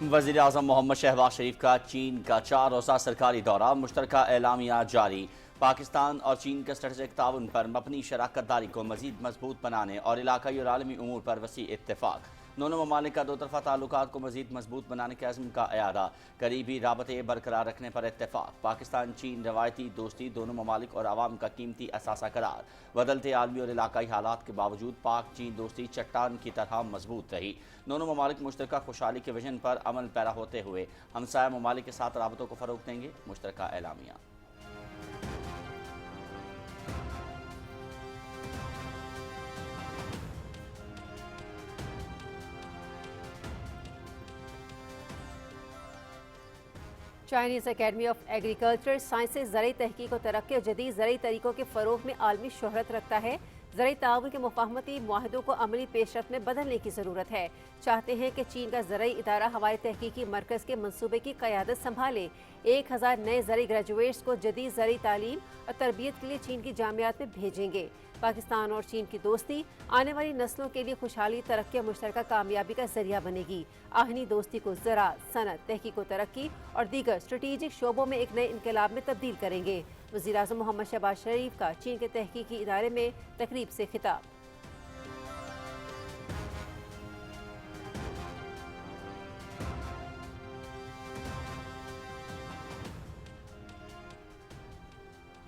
वज़ीर आज़म मोहम्मद शहबाज शरीफ का चीन का 4 रोज़ा सरकारी दौरा, मुश्तरका एलामिया जारी। पाकिस्तान और चीन के स्ट्रेटेजिक ताउन पर मबनी शराकत दारी को मज़ीद मजबूत बनाने और इलाकाई और आलमी उमूर पर वसी इत्तेफाक। दोनों ममालिक का दो तरफ़ा ताल्लुकात को मज़ीद मजबूत बनाने के अज़्म का इरादा, करीबी राबते बरकरार रखने पर इत्तेफाक। पाकिस्तान चीन रवायती दोस्ती दोनों ममालिक और आवाम का कीमती असासा करार। बदलते आलमी और इलाकाई हालात के बावजूद पाक चीन दोस्ती चट्टान की तरह मजबूत रही। दोनों ममालिक मुश्तरका खुशहाली के विजन पर अमल पैरा होते हुए हमसाया ममालिक के साथ राबतों को फ़रोग़ देंगे, मुश्तरका एलामिया। Chinese academy of agriculture sciences ज़रई तहकीक और तरक्की और जदीद ज़रई तरीक़ों के फ़रोग़ में आलमी शोहरत रखता है। ज़रई ताउन के मुफ़ाहमती मुआहदों को अमली पेशरफ्त में बदलने की ज़रूरत है। चाहते हैं कि चीन का ज़रई इदारा हमारे तहकीकी मरकज़ के मनसूबे की क़यादत संभाले। 1000 नए ज़रई ग्रेजुएट्स को जदीद ज़रई तालीम और तरबियत के लिए चीन की जामियात में भेजेंगे। पाकिस्तान और चीन की दोस्ती आने वाली नस्लों के लिए खुशहाली, तरक्की और मुश्तरका कामयाबी का जरिया बनेगी। आहनी दोस्ती को ज़राअत, सनत, तहकीक व तरक्की और दीगर स्ट्रेटेजिक शोबों में एक नए इनकलाब में तब्दील करेंगे। वज़ीर आज़म मोहम्मद शहबाज शरीफ का चीन के तहकीकी इदारे में तकरीब से खिताब।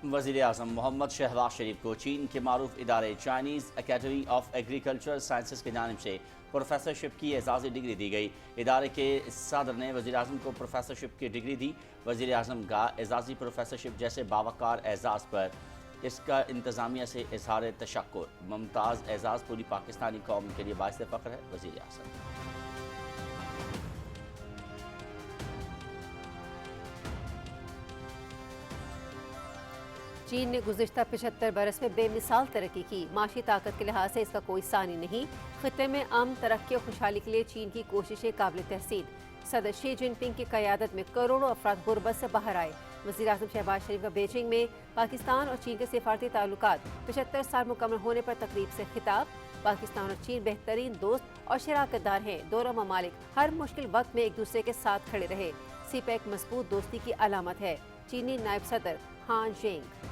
वज़ीर आज़म मोहम्मद शहबाज शरीफ को चीन के मारूफ इदारे Chinese academy of agriculture sciences की जानिब से प्रोफेसरशिप की एजाज़ी डिग्री दी गई। इदारे के सदर ने वज़ीर आज़म को प्रोफेसरशिप की डिग्री दी। वज़ीर आज़म का एजाज़ी प्रोफेसरशिप जैसे बावकार एजाज़ पर इसका इंतज़ामिया से इजहार तशक्कुर। मुमताज़ एजाज़ पूरी पाकिस्तानी कौम के लिए बाइस फ़ख्र है। वज़ीर आज़म चीन ने गुज़िश्ता 75 बरस में बेमिसाल तरक्की की। माशी ताकत के लिहाज से इसका कोई सानी नहीं। खित्ते में अमन, तरक्की और खुशहाली के लिए चीन की कोशिशें काबिल तहसीन। सदर शी जिनपिंग की क़यादत में करोड़ों अफराद गुर्बत से बाहर आए। वज़ीर आज़म शहबाज शरीफ का बीजिंग में पाकिस्तान और चीन के सिफारती ताल्लुकात 75 साल मुकम्मल होने पर तकरीब से खिताब। पाकिस्तान और चीन बेहतरीन दोस्त और शराकतदार हैं। दोनों ममालिक हर मुश्किल वक्त में एक दूसरे के साथ खड़े रहे। सीपैक मजबूत दोस्ती की अलामत है। चीनी नायब सदर हान जेंग।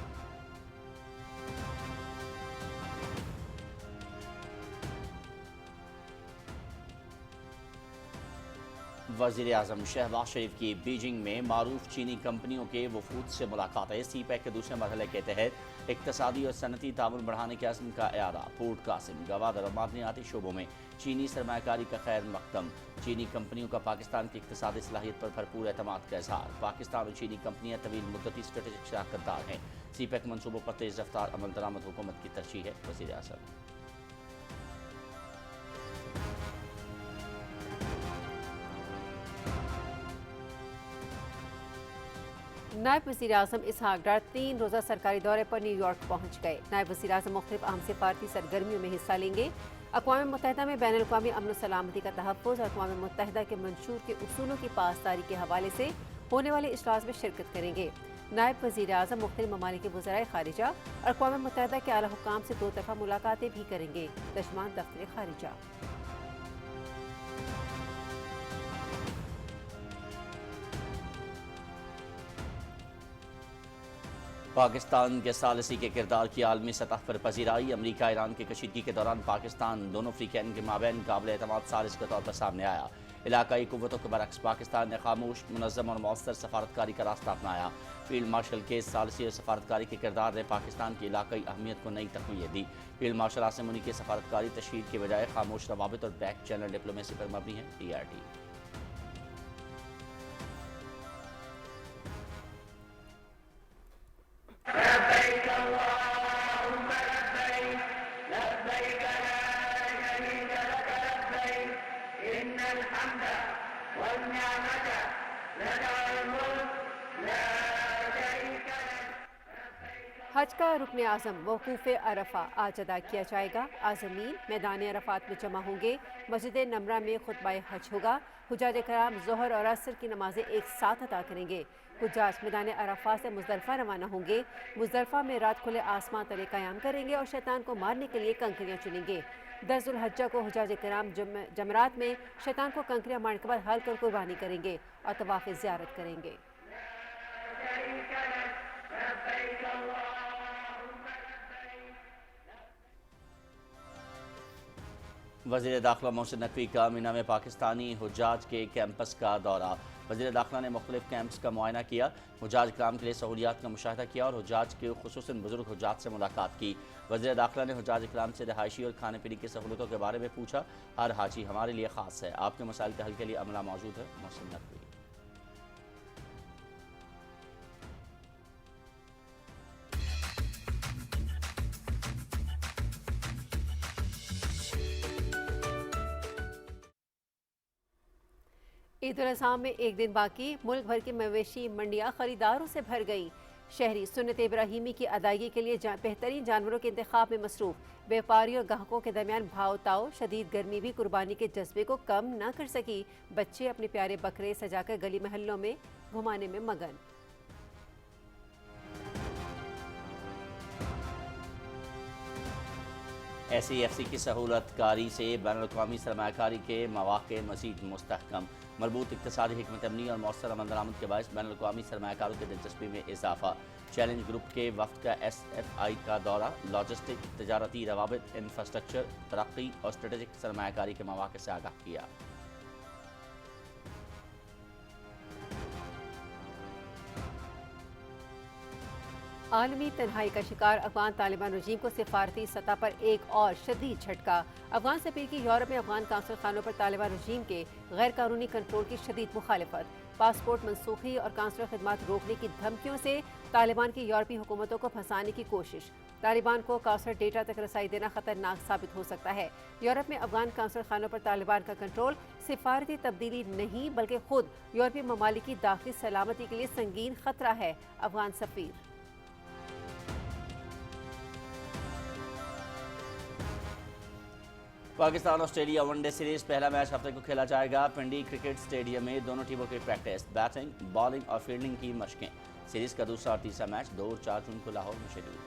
वज़ीर आज़म शहबाज शरीफ की बीजिंग में मारूफ चीनी कंपनियों के वफूद से मुलाकातें। सी पैक के दूसरे मरहले के तहत इक़्तिसादी और सनती ताउन बढ़ाने के अज़्म का इरादा। पोर्ट कासिम, गवादर और मादनियाती शोबों में चीनी सरमायाकारी का खैर मकदम। चीनी कंपनियों का पाकिस्तान की इक़्तिसादी सलाहियत पर भरपूर एतमाद का इजहार। पाकिस्तान और चीनी कंपनियाँ तवील मुद्दती स्ट्रेटेजिक शराकतदार हैं। सी पैक मनसूबों पर तेज़ रफ्तार अमल दरामद हुकूमत की तरजीह है। वज़ीर आज़म नायब वज़ीर आज़म इसहाक डार 3 रोज़ा सरकारी दौरे पर न्यूयॉर्क पहुँच गए। नायब वज़ीर आज़म मुख्तलिफ अहम सिफारती सरगर्मियों में हिस्सा लेंगे। अक़वाम मुत्तहिदा में बैनुल अक़वामी अमन व सलामती का तहफ़्फ़ुज़ और अक़वाम मुत्तहिदा के मंशूर के उसूलों की पासदारी के हवाले से होने वाले इजलास में शिरकत करेंगे। नायब वज़ीर आज़म मुख्तलिफ ममालिक के वज़राए ख़ारिजा और अक़वाम मुत्तहिदा के आला हुक्काम से 2 तरफ़ा मुलाकातें भी करेंगे। दशमान दफ्तर ख़ारिजा। पाकिस्तान के सालिसी के किरदार की आलमी सतह पर पजीराई। अमरीका ईरान की कशीदगी के दौरान पाकिस्तान दोनों अफ्रीकैन के माबैन काबिल एतमाद सालिस के तौर पर सामने आया। इलाकाई कुव्वतों के बरक्स पाकिस्तान ने खामोश, मुनज़्ज़म और मौसर सफारतकारी का रास्ता अपनाया। फील्ड मार्शल के सालिसी और सफारतकारी के किरदार ने पाकिस्तान की इलाकाई अहमियत को नई तक़वीयत दी। फील्ड मार्शल आसिम मुनी की सफारतकारी तशहीर के बजाय खामोश रवाबित और बैक चैनल डिप्लोमेसी पर मबनी है। TRT हज का रुकन आज़म मौक़ूफ़े अरफा आज अदा किया जाएगा। आज़मीन मैदान अरफात में जमा होंगे। मस्जिद नमरा में खुतबा हज होगा। हुज्जाज कराम ज़ोहर और असर की नमाज़ें एक साथ अदा करेंगे। हुज्जाज मैदान अरफात से मुज़दलिफ़ा रवाना होंगे। मुज़दलिफ़ा में रात खुले आसमान तले क़याम करेंगे और शैतान को मारने के लिए कंकरियाँ चुनेंगे। 10 ذوالحجہ کو حجاج کرام جمرات میں شیطان کو کنکریاں مارنے کے بعد ہل کر قربانی کریں گے اور طواف زیارت کریں گے۔ وزیر داخلہ محسن نقوی کا مینا میں پاکستانی حجاج کے کیمپس کا دورہ۔ وزیر داخلہ نے مختلف کیمپس کا معائنہ کیا، حجاج کرام کے لیے سہولیات کا مشاہدہ کیا اور حجاج کے خصوصاً بزرگ حجاج سے ملاقات کی۔ وزیر داخلہ نے حجاج کرام سے رہائشی اور کھانے پینے کی سہولتوں کے بارے میں پوچھا۔ ہر حاجی ہمارے لیے خاص ہے، آپ کے مسائل کے حل کے لیے عملہ موجود ہے: محسن نقوی۔ عید الاضحیٰ میں ایک دن باقی، ملک بھر کی مویشی منڈیاں خریداروں سے بھر گئی۔ شہری سنت ابراہیمی کی ادائیگی کے لیے بہترین جانوروں کے انتخاب میں مصروف۔ بیوپاریوں اور گاہکوں کے درمیان بھاؤ تاؤ، شدید گرمی بھی قربانی کے جذبے کو کم نہ کر سکی۔ بچے اپنے پیارے بکرے سجا کر گلی محلوں میں گھمانے میں مگن۔ SEFC کی سہولت کاری سے بین الاقوامی سرمایہ کاری کے مواقع مزید مستحکم۔ مربوط اقتصادی حکمت عملی اور مؤثر عمل درآمد کے باعث بین الاقوامی سرمایہ کاروں کی دلچسپی میں اضافہ۔ چیلنج گروپ کے وفد کا SFI کا دورہ، لاجسٹک، تجارتی روابط، انفراسٹرکچر، ترقی اور اسٹریٹجک سرمایہ کاری کے مواقع سے آگاہ کیا۔ عالمی تنہائی کا شکار افغان طالبان رجیم کو سفارتی سطح پر ایک اور شدید جھٹکا۔ افغان سفیر کی یورپ میں افغان قونصل خانوں پر طالبان رجیم کے غیر قانونی کنٹرول کی شدید مخالفت۔ پاسپورٹ منسوخی اور قونصلر خدمات روکنے کی دھمکیوں سے طالبان کی یورپی حکومتوں کو پھنسانے کی کوشش۔ طالبان کو قونصلر ڈیٹا تک رسائی دینا خطرناک ثابت ہو سکتا ہے۔ یورپ میں افغان قونصل خانوں پر طالبان کا کنٹرول سفارتی تبدیلی نہیں بلکہ خود یورپی ممالک کی داخلی سلامتی کے لیے سنگین خطرہ ہے: افغان سفیر۔ Pakistan Australia one day series پہلا میچ ہفتے کو کھیلا جائے گا۔ پنڈی کرکٹ سٹیڈیم میں دونوں ٹیموں کی پریکٹس، بیٹنگ، بالنگ اور فیلڈنگ کی مشقیں۔ سیریز کا دوسرا اور تیسرا میچ 2 اور 4 جون کو لاہور میں شیڈول۔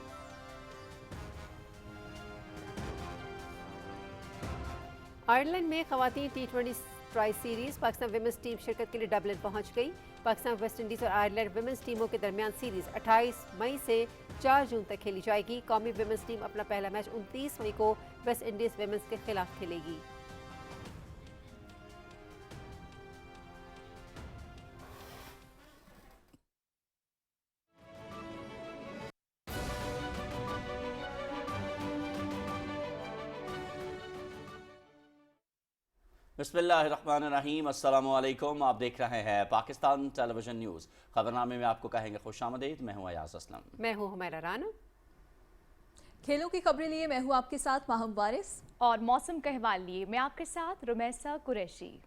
آئرلینڈ میں خواتین T20 tri series, Pakistan women's team شرکت کے لیے ڈبلن پہنچ گئی۔ پاکستان ویسٹ انڈیز اور آئرلینڈ ویمنز ٹیموں کے درمیان سیریز 28 مئی سے 4 جون تک کھیلی جائے گی۔ قومی ویمنز ٹیم اپنا پہلا میچ 29 مئی کو ویسٹ انڈیز ویمنز کے خلاف کھیلے گی۔ بسم اللہ الرحمن الرحیم، السلام علیکم۔ آپ دیکھ رہے ہیں پاکستان ٹیلی ویژن نیوز۔ خبرنامے میں آپ کو کہیں گے خوش آمدید۔ میں ہوں ایاز اسلم۔ میں ہوں حمیرہ رانا۔ کھیلوں کی خبریں لیے میں ہوں آپ کے ساتھ ماہم وارث، اور موسم کا احوال لیے میں آپ کے ساتھ رمیسہ قریشی۔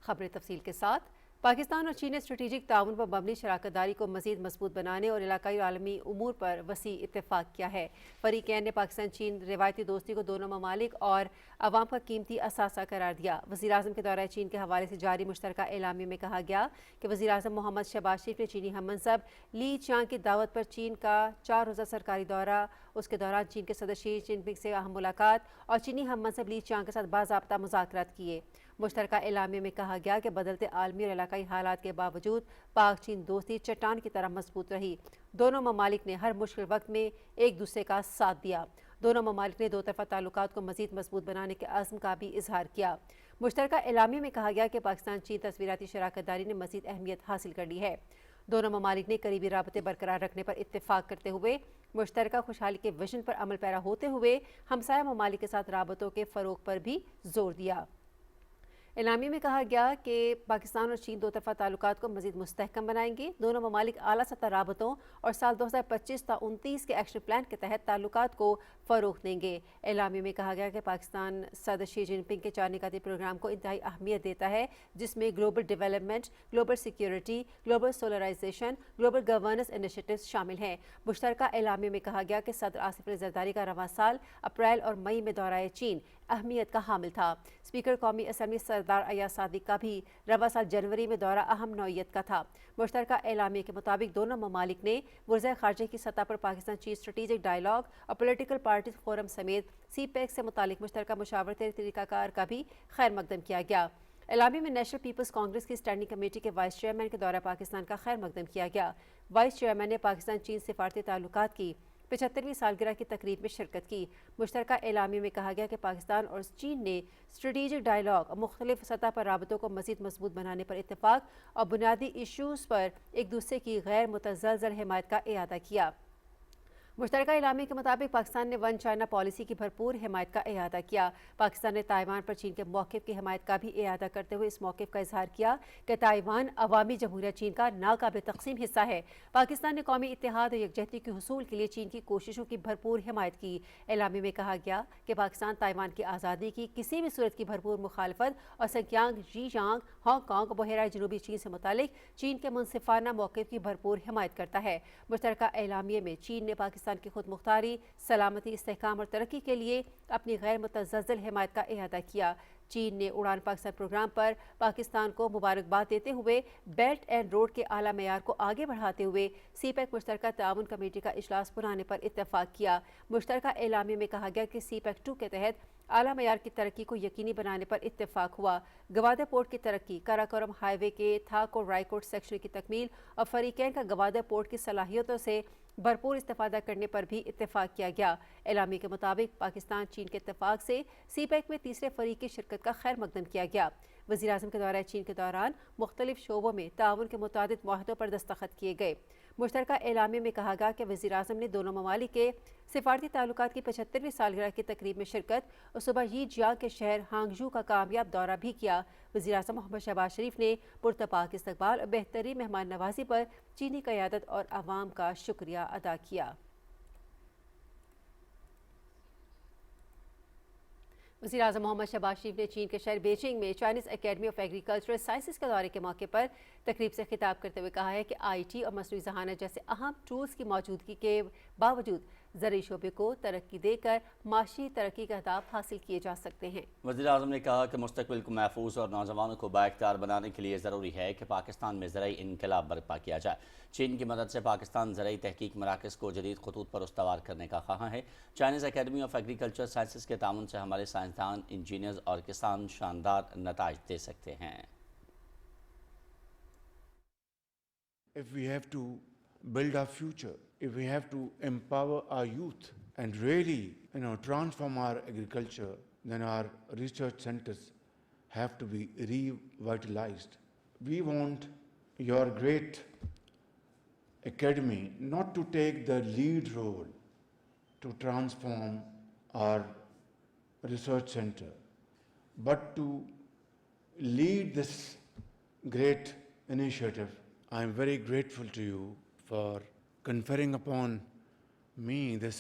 خبریں تفصیل کے ساتھ۔ پاکستان اور چین نے اسٹریٹجک تعاون پر مبنی شراکت داری کو مزید مضبوط بنانے اور علاقائی اور عالمی امور پر وسیع اتفاق کیا ہے۔ فریقین نے پاکستان چین روایتی دوستی کو دونوں ممالک اور عوام کا قیمتی اثاثہ قرار دیا۔ وزیراعظم کے دورہ چین کے حوالے سے جاری مشترکہ اعلامیے میں کہا گیا کہ وزیراعظم محمد شہباز شریف نے چینی ہم منصب لی چانگ کی دعوت پر چین کا 4 روزہ سرکاری دورہ، اس کے دوران چین کے صدر شی جن پنگ سے اہم ملاقات اور چینی ہم منصب لی چانگ کے ساتھ باضابطہ مذاکرات کیے۔ مشترکہ اعلامیے میں کہا گیا کہ بدلتے عالمی اور علاقائی حالات کے باوجود پاک چین دوستی چٹان کی طرح مضبوط رہی۔ دونوں ممالک نے ہر مشکل وقت میں ایک دوسرے کا ساتھ دیا۔ دونوں ممالک نے دو طرفہ تعلقات کو مزید مضبوط بنانے کے عزم کا بھی اظہار کیا۔ مشترکہ اعلامیے میں کہا گیا کہ پاکستان چین تصویراتی شراکت داری نے مزید اہمیت حاصل کر لی ہے۔ دونوں ممالک نے قریبی رابطے برقرار رکھنے پر اتفاق کرتے ہوئے مشترکہ خوشحالی کے وژن پر عمل پیرا ہوتے ہوئے ہمسایہ ممالک کے ساتھ رابطوں کے فروغ پر بھی زور دیا۔ اعلامیے میں کہا گیا کہ پاکستان اور چین دو طرفہ تعلقات کو مزید مستحکم بنائیں گے. دونوں ممالک اعلیٰ سطح رابطوں اور سال 2025 تا 29 کے ایکشن پلان کے تحت تعلقات کو فروغ دیں گے. اعلامیے میں کہا گیا کہ پاکستان صدر شی جن پنگ کے 4 نکاتی پروگرام کو انتہائی اہمیت دیتا ہے، جس میں global development, global security, global solarisation, global governance initiatives شامل ہیں. مشترکہ اعلامیے میں کہا گیا کہ صدر آصف علی زرداری کا رواں سال اپریل اور مئی میں دورہ چین اہمیت کا حامل تھا. اسپیکر قومی اسمبلی سردار ایاز صادق کا بھی رواں سال جنوری میں دورہ اہم نوعیت کا تھا. مشترکہ اعلامیے کے مطابق دونوں ممالک نے وزرائے خارجہ کی سطح پر پاکستان چین اسٹریٹجک ڈائیلاگ اور پولیٹیکل پارٹیز فورم سمیت سی پیک سے متعلق مشترکہ مشاورتی طریقہ کار کا بھی خیر مقدم کیا گیا. اعلامیے میں نیشنل پیپلز کانگریس کی اسٹینڈنگ کمیٹی کے وائس چیئرمین کے دورہ پاکستان کا خیر مقدم کیا گیا. وائس چیئرمین نے پاکستان چین سفارتی تعلقات کی 75ویں سالگرہ کی تقریب میں شرکت کی. مشترکہ اعلامیے میں کہا گیا کہ پاکستان اور چین نے اسٹریٹجک ڈائیلاگ اور مختلف سطح پر رابطوں کو مزید مضبوط بنانے پر اتفاق اور بنیادی ایشوز پر ایک دوسرے کی غیر متزلزل حمایت کا اعادہ کیا. مشترکہ اعلامیے کے مطابق پاکستان نے ون چائنا پالیسی کی بھرپور حمایت کا اعادہ کیا. پاکستان نے تائیوان پر چین کے موقف کی حمایت کا بھی اعادہ کرتے ہوئے اس موقف کا اظہار کیا کہ تائیوان عوامی جمہوریہ چین کا ناقابل تقسیم حصہ ہے. پاکستان نے قومی اتحاد اور یکجہتی کے حصول کے لیے چین کی کوششوں کی بھرپور حمایت کی. اعلامیے میں کہا گیا کہ پاکستان تائیوان کی آزادی کی کسی بھی صورت کی بھرپور مخالفت اور سنکیانگ، زیچانگ، ہانگ کانگ اور بحیرہ جنوبی چین سے متعلق چین کے منصفانہ موقف کی بھرپور حمایت کرتا ہے. مشترکہ اعلامیے میں چین نے پاکستان کی خود مختاری، سلامتی، استحکام اور ترقی کے لیے اپنی غیر متزلزل حمایت کا اعادہ کیا. چین نے اڑان پاکستان پروگرام پر پاکستان کو مبارکباد دیتے ہوئے بیلٹ اینڈ روڈ کے اعلیٰ معیار کو آگے بڑھاتے ہوئے سی پیک مشترکہ تعاون کمیٹی کا اجلاس بلانے پر اتفاق کیا. مشترکہ اعلامیے میں کہا گیا کہ سی پیک 2 کے تحت اعلیٰ معیار کی ترقی کو یقینی بنانے پر اتفاق ہوا. گوادر پورٹ کی ترقی، کراکورم ہائی وے کے تھاک اور رائے کوٹ سیکشن کی تکمیل اور فریقین کا گوادر پورٹ کی صلاحیتوں سے بھرپور استفادہ کرنے پر بھی اتفاق کیا گیا. اعلامیے کے مطابق پاکستان چین کے اتفاق سے سی پیک میں تیسرے فریق کی شرکت کا خیر مقدم کیا گیا. وزیراعظم کے دورہ چین کے دوران مختلف شعبوں میں تعاون کے متعدد معاہدوں پر دستخط کیے گئے. مشترکہ اعلامیے میں کہا گیا کہ وزیراعظم نے دونوں ممالک کے سفارتی تعلقات کی 75ویں سالگرہ کی تقریب میں شرکت اور صبح یی جیانگ کے شہر ہانگجو کا کامیاب دورہ بھی کیا. وزیراعظم محمد شہباز شریف نے پرتپاک استقبال اور بہترین مہمان نوازی پر چینی قیادت اور عوام کا شکریہ ادا کیا. وزیراعظم محمد شہباز شریف نے چین کے شہر بیجنگ میں Chinese academy of agricultural sciences کے دورے کے موقع پر تقریب سے خطاب کرتے ہوئے کہا ہے کہ آئی ٹی اور مصنوعی ذہانت جیسے اہم ٹولز کی موجودگی کے باوجود زرعی شعبے کو ترقی دے کر معاشی ترقی کے اہداف حاصل کیے جا سکتے ہیں. وزیراعظم نے کہا کہ مستقبل کو محفوظ اور نوجوانوں کو بااختیار بنانے کے لیے ضروری ہے کہ پاکستان میں زرعی انقلاب برپا کیا جائے. چین کی مدد سے پاکستان زرعی تحقیق مراکز کو جدید خطوط پر استوار کرنے کا خواہاں ہے. Chinese academy of agriculture sciences کے تعاون سے ہمارے سائنسدان، انجینئرز اور کسان شاندار نتائج دے سکتے ہیں. If we have to build our future, if we have to empower our youth and really, transform our agriculture, then our research centers have to be revitalized. We want your great academy not to take the lead role to transform our research center, but to lead this great initiative. I am very grateful to you for conferring upon me this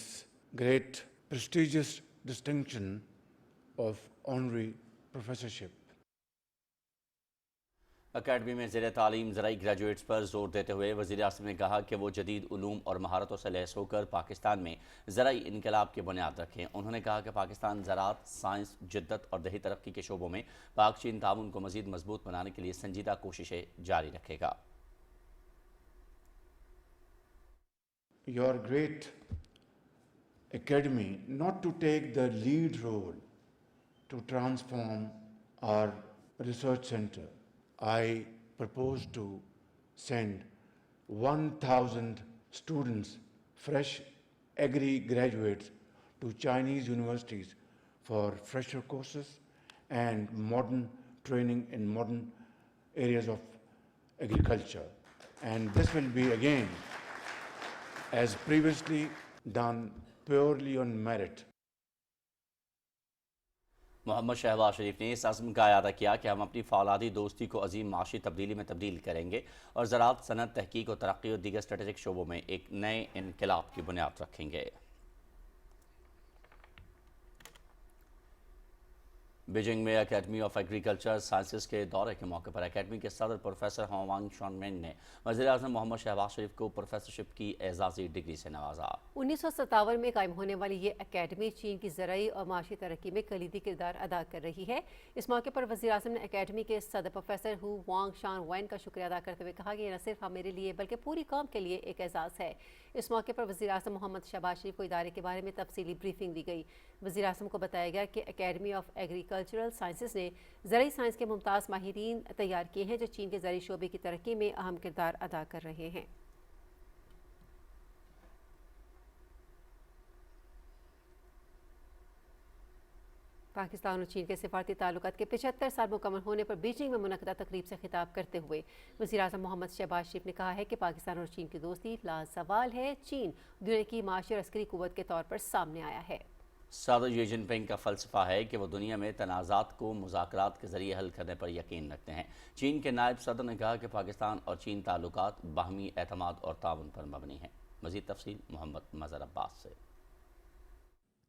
great prestigious distinction of honorary professorship. Academy میں زیر تعلیم زرعی graduates پر زور دیتے ہوئے وزیر اعظم نے کہا کہ وہ جدید علوم اور مہارتوں سے لیس ہو کر پاکستان میں زرعی انقلاب کی بنیاد رکھیں. انہوں نے کہا کہ پاکستان زراعت، سائنس، جدت اور دیہی ترقی کے شعبوں میں پاک چین تعاون کو مزید مضبوط بنانے کے لیے سنجیدہ کوششیں جاری رکھے گا. Your great academy not to take the lead role to transform our research center. I propose to send 1,000 students, fresh agri graduates, to Chinese universities for fresher courses and modern training in modern areas of agriculture. And this will be again, as previously done, purely on merit. محمد شہباز شریف نے اس عزم کا اعادہ کیا کہ ہم اپنی فولادی دوستی کو عظیم معاشی تبدیلی میں تبدیل کریں گے اور زراعت، صنعت، تحقیق و ترقی اور دیگر اسٹریٹجک شعبوں میں ایک نئے انقلاب کی بنیاد رکھیں گے۔ بیجنگ میں اکیڈمی آف ایگریکلچر سائنسز کے دورے کے موقع پر اکیڈمی کے صدر پروفیسر ہان وانگ شان مین نے وزیر اعظم محمد شہباز شریف کو پروفیسرشپ کی اعزازی ڈگری سے نوازا۔ 1957 میں قائم ہونے والی یہ اکیڈمی چین کی زرعی اور معاشی ترقی میں کلیدی کردار ادا کر رہی ہے۔ اس موقع پر وزیر اعظم نے اکیڈمی کے صدر پروفیسر ہو وانگ شان وین کا شکریہ ادا کرتے ہوئے کہا کہ یہ نہ صرف میرے لیے بلکہ پوری قوم کے لیے ایک اعزاز ہے۔ اس موقع پر وزیر اعظم محمد شہباز شریف کو ادارے کے بارے میں تفصیلی بریفنگ دی گئی۔ وزیر اعظم کو بتایا گیا کہ اکیڈمی آف ایگریکلچرل سائنسز نے زرعی سائنس کے ممتاز ماہرین تیار کیے ہیں جو چین کے زرعی شعبے کی ترقی میں اہم کردار ادا کر رہے ہیں۔ پاکستان اور چین کے سفارتی تعلقات کے 75 سال مکمل ہونے پر بیجنگ میں منعقدہ تقریب سے خطاب کرتے ہوئے وزیر اعظم محمد شہباز شریف نے کہا ہے کہ پاکستان اور چین کی دوستی لازوال ہے۔ چین دنیا کی معاشی اور عسکری قوت کے طور پر سامنے آیا ہے۔ صدر شی جن پنگ کا فلسفہ ہے کہ وہ دنیا میں تنازعات کو مذاکرات کے ذریعے حل کرنے پر یقین رکھتے ہیں۔ چین کے نائب صدر نے کہا کہ پاکستان اور چین تعلقات باہمی اعتماد اور تعاون پر مبنی ہیں۔ مزید تفصیل محمد مظہر عباس سے۔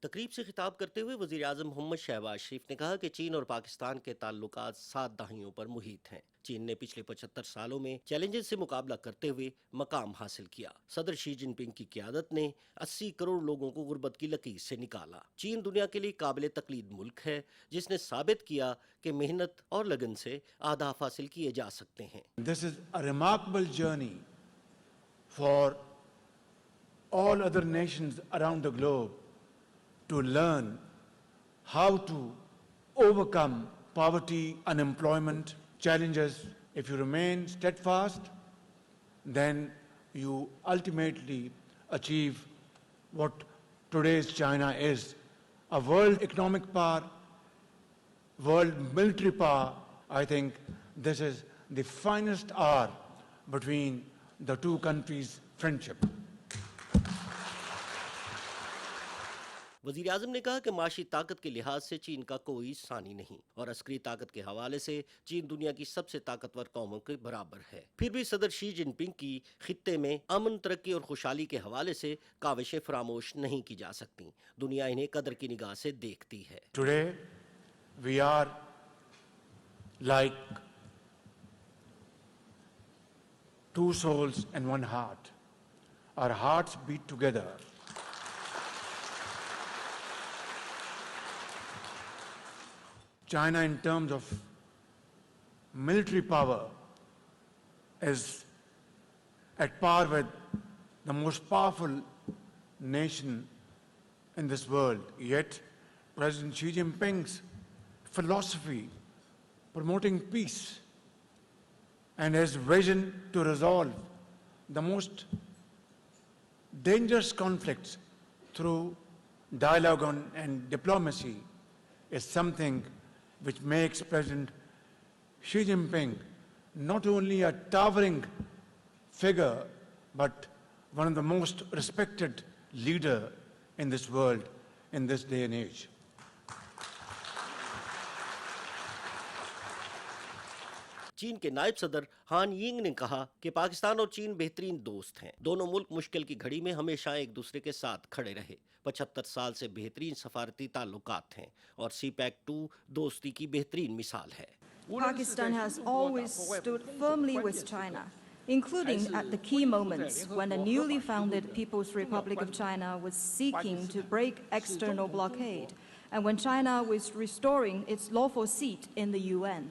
تقریب سے خطاب کرتے ہوئے وزیر اعظم محمد شہباز شریف نے کہا کہ چین اور پاکستان کے تعلقات 7 دہائیوں پر محیط ہیں۔ چین نے پچھلے 75 سالوں میں چیلنجز سے مقابلہ کرتے ہوئے مقام حاصل کیا۔ صدر شی جن پنگ کی قیادت نے 80 کروڑ لوگوں کو غربت کی لکیر سے نکالا۔ چین دنیا کے لیے قابل تقلید ملک ہے جس نے ثابت کیا کہ محنت اور لگن سے اہداف حاصل کیے جا سکتے ہیں۔ This is a remarkable journey for all other nations around the globe to learn how to overcome poverty, unemployment, challenges. If you remain steadfast, then you ultimately achieve what today's China is, a world economic power, world military power. I think this is the finest hour between the two countries' friendship. وزیر اعظم نے کہا کہ معاشی طاقت کے لحاظ سے چین کا کوئی ثانی نہیں اور عسکری طاقت کے حوالے سے چین دنیا کی سب سے طاقتور قوموں کے برابر ہے۔ پھر بھی صدر شی جن پنگ کی خطے میں امن، ترقی اور خوشحالی کے حوالے سے کاوشیں فراموش نہیں کی جا سکتی۔ دنیا انہیں قدر کی نگاہ سے دیکھتی ہے۔ Today, we are like two souls and one heart. Our hearts beat together. China, in terms of military power, is at par with the most powerful nation in this world. Yet, President Xi Jinping's philosophy promoting peace and his vision to resolve the most dangerous conflicts through dialogue and diplomacy is something which makes President Xi Jinping not only a towering figure, but one of the most respected leader in this world in this day and age. چین کے نائب صدر ہان young نے کہا کہ پاکستان اور چین بہترین دوست ہیں۔ دونوں ملک مشکل کی گھڑی میں ہمیشہ ایک دوسرے کے ساتھ کھڑے رہے۔ 75 سال سے بہترین سفارتی تعلقات ہیں اور سی پیک 2 دوستی کی بہترین مثال ہے۔ Pakistan has always stood firmly with China, including at the key moments when the newly founded People's Republic of China was seeking to break external blockade and when China was restoring its lawful seat in the UN.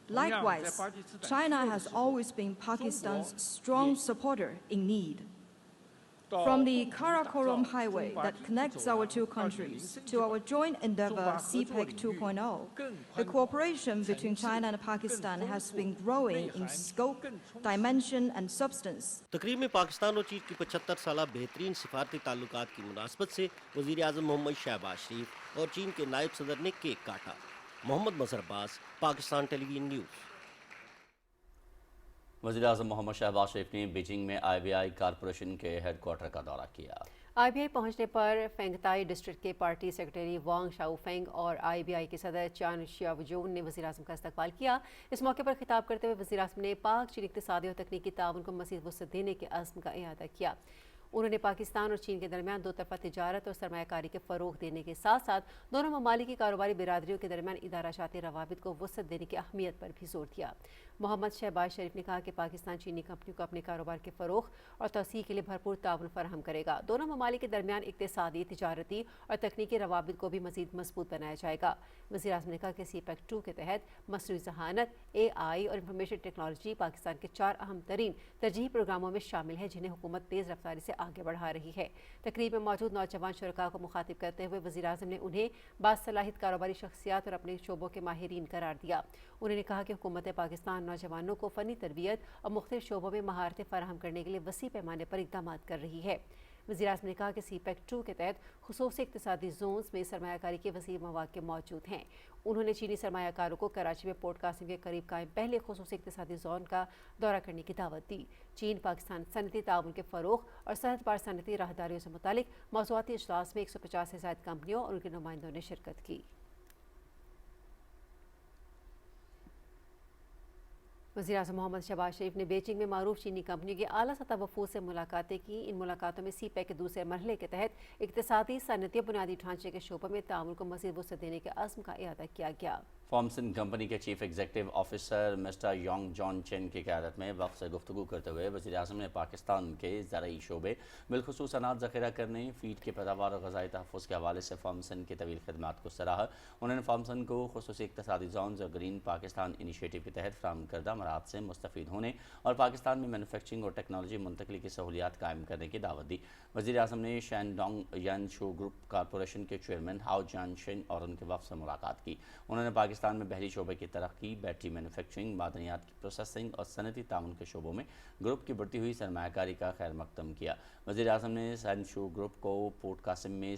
Likewise, China has always been Pakistan's strong supporter in need. From the Karakoram highway that connects our two countries to our joint endeavor CPEC 2.0, the cooperation between China and Pakistan has been growing in scope, dimension and substance. تقریب میں پاکستان اور چین کی 75 سالہ بہترین سفارتی تعلقات کی مناسبت سے وزیر اعظم محمد شہباز شریف اور چین کے نائب صدر نے کیک کاٹا۔ محمد مظہر عباس، پاکستان ٹیلی ویژن نیوز۔ وزیر اعظم محمد شہباز شریف نے بیجنگ میں IBI کارپوریشن کے ہیڈ کوارٹر کا دورہ کیا۔ IBI पहुंचने पर फेंगताई डिस्ट्रिक्ट के पार्टी सेक्रेटरी वांग शाओफेंग और IBI के सदर चान शियावजोन ने वज़ीर-ए-आज़म का इस्तकबाल किया। इस मौके पर खिताब करते हुए वज़ीर-ए-आज़म ने पाक चीन इक़्तिसादी और तकनीकी ताउन को मज़ीद वुसअत देने के अज़्म का इआदा किया। उन्होंने पाकिस्तान और चीन के दरमियान दो तरफ़ा तिजारत और सरमायाकारी के फ़रोग़ देने के साथ साथ दोनों ममालिक की कारोबारी बिरादरियों के दरमियान इदाराशाती रवाबित को वुसअत देने की अहमियत पर भी जोर दिया। मोहम्मद शहबाज शरीफ ने कहा कि पाकिस्तान चीनी कंपनियों को अपने कारोबार के फ़रोग़ और तोसी के लिए भरपूर ताउन फराहम करेगा। दोनों ममालिक के दरमियान इक़्तिसादी, तिजारती और तकनीकी रवाबित को भी मज़ीद मज़बूत बनाया जाएगा। वज़ीर-ए-आज़म ने कहा कि CPEC 2 के तहत मसनूई ज़हानत, AI और इंफॉर्मेशन टेक्नोलॉजी पाकिस्तान के 4 अहम तरीन तरजीही प्रोग्रामों में शामिल है, जिन्हें हुकूमत तेज़ रफ्तारी से आगे बढ़ा रही है। तकरीब में मौजूद नौजवान शुरका को मुखातिब करते हुए वज़ीर-ए-आज़म ने उन्हें बासलाहियत कारोबारी शख्सियात और अपने शोबों के माहिरीन करार दिया। उन्होंने कहा कि हुकूमत पाकिस्तान नौजवानों को फ़नी तरबियत और मुख्तलिफ शोबों में महारतें फराहम करने के लिए वसी पैमाने पर इक़दाम कर रही है। वज़ीर-ए-आज़म ने कहा कि CPEC 2 के तहत खुसूसी इक़्तिसादी जोन्स में सरमायाकारी के वसीअ मौक़े मौजूद हैं। उन्होंने चीनी सरमायाकारों को कराची में पोर्ट कासिम के करीब कायम पहले खुसूसी इक़्तिसादी जोन का दौरा करने की दावत दी। चीन पाकिस्तान सनती ताउन के फ़रोग़ और सरहद पार सनती राहदारियों से मुतालिक मौज़ूआती इजलास में 150 से ज़ायद कंपनियों और उनके नुमाइंदों ने शिरकत की। वज़ीर-ए-आज़म मोहम्मद शहबाज शरीफ ने बीजिंग में मारूफ चीनी कंपनियों के आला सतह वफूद से मुलाकातें की। इन मुलाकातों में CPEC के दूसरे मरहले के तहत इक़्तिसादी, सनती, बुनियादी ढांचे के शोबों में ताउन को मज़ीद वुसअत देने के अज़्म का इआदा किया गया। फॉर्मसन कंपनी के chief executive officer mister Yong John chain की क़यादत में वक्त से गुफ्तगू करते हुए वज़ीर-ए-आज़म ने पाकिस्तान के ज़राई शोबे बिलखुसूस अनाज ज़ख़ीरा करने, फीड के पैदावार और ग़ज़ाई तहफ़्फ़ुज़ के हवाले से फॉर्मसन की तवील खिदमात को सराहा। उन्होंने फॉर्मसन को खुसूसी इक़्तिसादी ज़ोन्स और ग्रीन पाकिस्तान इनिशिएटिव के तहत फ़राहम करदा मराहत से मुस्तफ़ीद होने और पाकिस्तान में मैन्युफैक्चरिंग और टेक्नोलॉजी मुंतकली की सहूलियात कायम करने की दावत दी। वज़ीर-ए-आज़म ने शैनडोंग यानशू ग्रुप कॉरपोरेशन के चेयरमैन हाओ जानशिन और उनके वफ़द से मुलाकात की। उन्होंने पाकिस्तान में बहरी शोबे की तरक्की, बैटरी मैन्युफैक्चरिंग, मादनियात की प्रोसेसिंग और सनती ताउन के शोबों में ग्रुप की बढ़ती हुई सरमायाकारी का खैर मकदम किया। वज़ीर-ए-आज़म ने शैनशू ग्रुप को पोर्ट कासिम में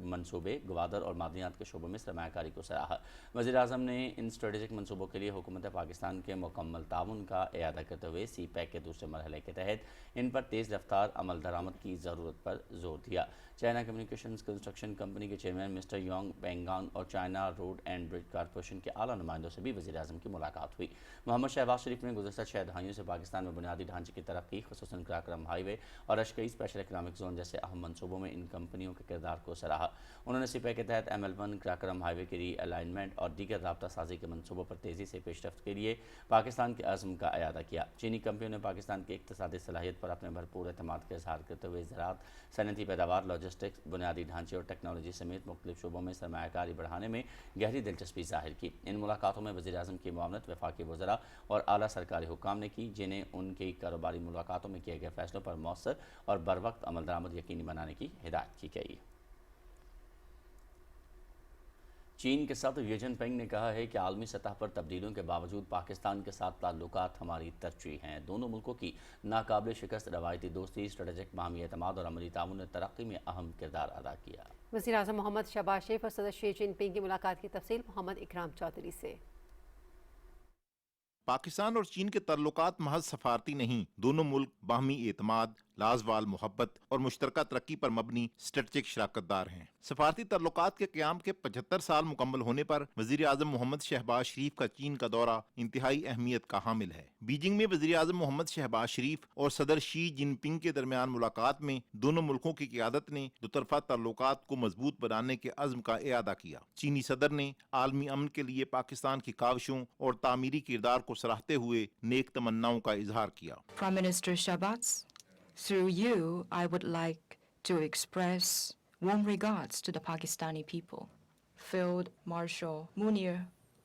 मनसूबे, गवादर और मादनियात के शोबों में सरमायाकारी को सराहा। वज़ीर-ए-आज़म ने इन स्ट्रेटेजिक मनसूबों के लिए हुकूमत पाकिस्तान के मुकम्मल ताउन का इआदा करते हुए CPEC के दूसरे मरहले के तहत इन पर तेज़ रफ्तार अमल दरामद की ज़रूरत पर जोर दिया। चाइना कम्युनिकेशंस कंस्ट्रक्शन कंपनी के चेयरमैन मिस्टर योंग बेंगान और China road and bridge corporation के आला नुमाइंदों से भी वज़ीर-ए-आज़म की मुलाकात हुई। मोहम्मद शहबाज शरीफ ने गुज़श्ता 6 दहाइयों से पाकिस्तान में बुनियादी ढांचे की तरक्की, ख़ुसूसन कराक्रम हाईवे और अशकई स्पेशल इकनॉमिक जोन जैसे अहम मनसूबों में इन कंपनियों के किरदार को सराहा। उन्होंने CPEC के तहत ML1 कराक्रम हाईवे की री अलाइनमेंट और दीगर राब्ता साजी के मनसूबों पर तेज़ी से पेशरफ्त के लिए पाकिस्तान के अज़्म का इआदा किया। चीनी कंपनियों ने पाकिस्तान की इक़्तिसादी सलाहियत पर अपने भरपूर एतमाद का इज़हार करते हुए ज़राअत, सनती पैदावार, लॉजिस्टिक्स, बुनियादी ढांचे और टेक्नोलॉजी समेत मुख्तलिफ शोबों में सरमायाकारी बढ़ाने में गहरी दिलचस्पी ज़ाहिर की। इन मुलाकातों में वज़ीर-ए-आज़म की मुआवनत वफाकी वज़रा और आला सरकारी हुक्काम ने की, जिन्हें उनकी कारोबारी मुलाकातों में किए गए फैसलों पर मौसर और बर वक्त अमल दरामद यकीनी बनाने की हिदायत की गई। चीन के सदर शी जिनपिंग ने कहा है कि आलमी सतह पर तब्दीलियों के बावजूद पाकिस्तान के साथ ताल्लुकात हमारी तरजीह हैं। दोनों मुल्कों की नाकाबिल शिकस्त रवायती दोस्ती, स्ट्रेटेजिक बाहमी एतमाद और अमली ताउन ने तरक्की में अहम किरदार अदा किया। वज़ीर-ए-आज़म मोहम्मद शहबाज शरीफ और सदर शी जिनपिंग की मुलाकात की तफसील मोहम्मद इकराम चौधरी से। पाकिस्तान और चीन के ताल्लुकात महज सफारती नहीं, दोनों मुल्क बाहमी एतमाद, लाजवाल मोहब्बत और मुश्तरका तरक्की पर मबनी स्ट्रेटेजिक शराकतदार हैं। सफारती ताल्लुकात के क़याम के 75 साल मुकम्मल होने पर वज़ीर आज़म मोहम्मद शहबाज शरीफ का चीन का दौरा इंतहाई अहमियत का हामिल है। बीजिंग में वज़ीर आज़म मोहम्मद शहबाज शरीफ और सदर शी जिनपिंग के दरमियान मुलाकात में दोनों मुल्कों की क़यादत ने दोतरफा ताल्लुकात को मजबूत बनाने के अज़्म का इआदा किया। चीनी सदर ने आलमी अमन के लिए पाकिस्तान की काविशों और तामीरी किरदार को सराहते हुए नेक तमन्नाओं का इजहार किया। Prime Minister Shahbaz, through you, I would like to express warm regards to the Pakistani people. Field Marshal Munir,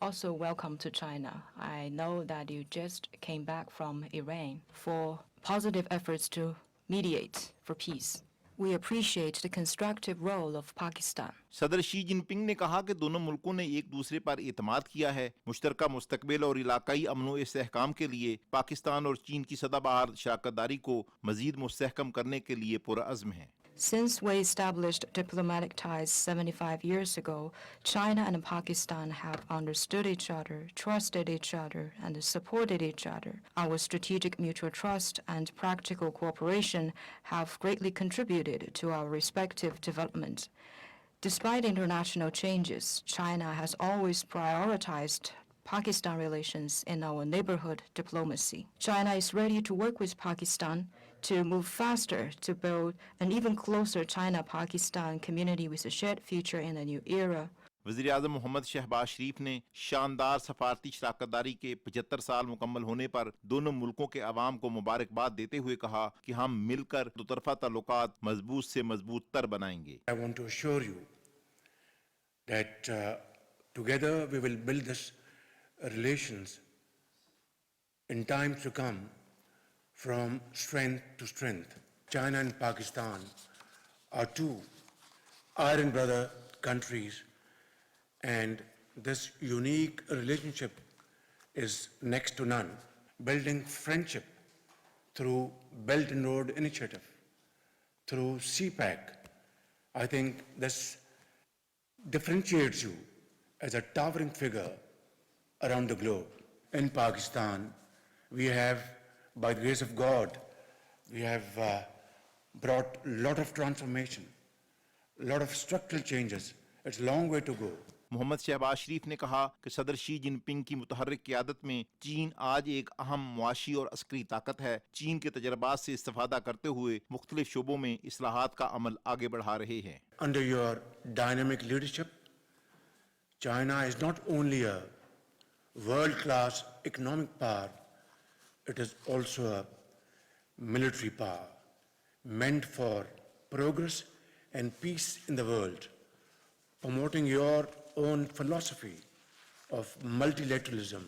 also welcome to China. I know that you just came back from Iran for positive efforts to mediate for peace. We appreciate the constructive role of Pakistan. सदर Xi Jinping ने कहा कि दोनों मुल्कों ने एक दूसरे पर एतमाद किया है, मुश्तरका मुस्तकबिल और इलाकाई अमन व इस्तेहकाम के लिए पाकिस्तान और चीन की सदाबहार शराकतदारी को मजीद मुस्तहकम करने के लिए पुरअज़्म है। Since we established diplomatic ties 75 years ago, China and Pakistan have understood each other, trusted each other, and supported each other. Our strategic mutual trust and practical cooperation have greatly contributed to our respective development. Despite international changes, China has always prioritized Pakistan relations in our neighborhood diplomacy. China is ready to work with Pakistan to move faster to build an even closer China-Pakistan community with a shared future in a new era. वज़ीर आज़म मोहम्मद शहबाज शरीफ ने शानदार सफारती शराकतदारी के 75 साल मुकम्मल होने पर दोनों मुल्कों के अवाम को मुबारकबाद देते हुए कहा कि हम मिलकर दोतरफा ताल्लुकात मजबूत से मजबूत तर बनाएंगे। I want to assure you that together we will build this relations in times to come from strength to strength. China and Pakistan are two iron brother countries, and this unique relationship is next to none. Building friendship through Belt and Road Initiative, through CPAC, I think this differentiates you as a towering figure around the globe. In Pakistan, we have, by the grace of God, we have brought a lot of transformation, a lot of structural changes. It's a long way to go. Mohammad Shahbaz शरीफ ने कहा कि सदर Xi Jinping की मुतहर्रिक क़यादत में चीन आज एक अहम मुआशी और अस्करी ताकत है। चीन के तजर्बात से इस्तेफादा करते हुए मुख्तलिफ शोबों में इस्लाहात का अमल आगे बढ़ा रहे हैं। Under your dynamic leadership, China is not only a world-class economic power, it is also a military power meant for progress and peace in the world, promoting your own philosophy of multilateralism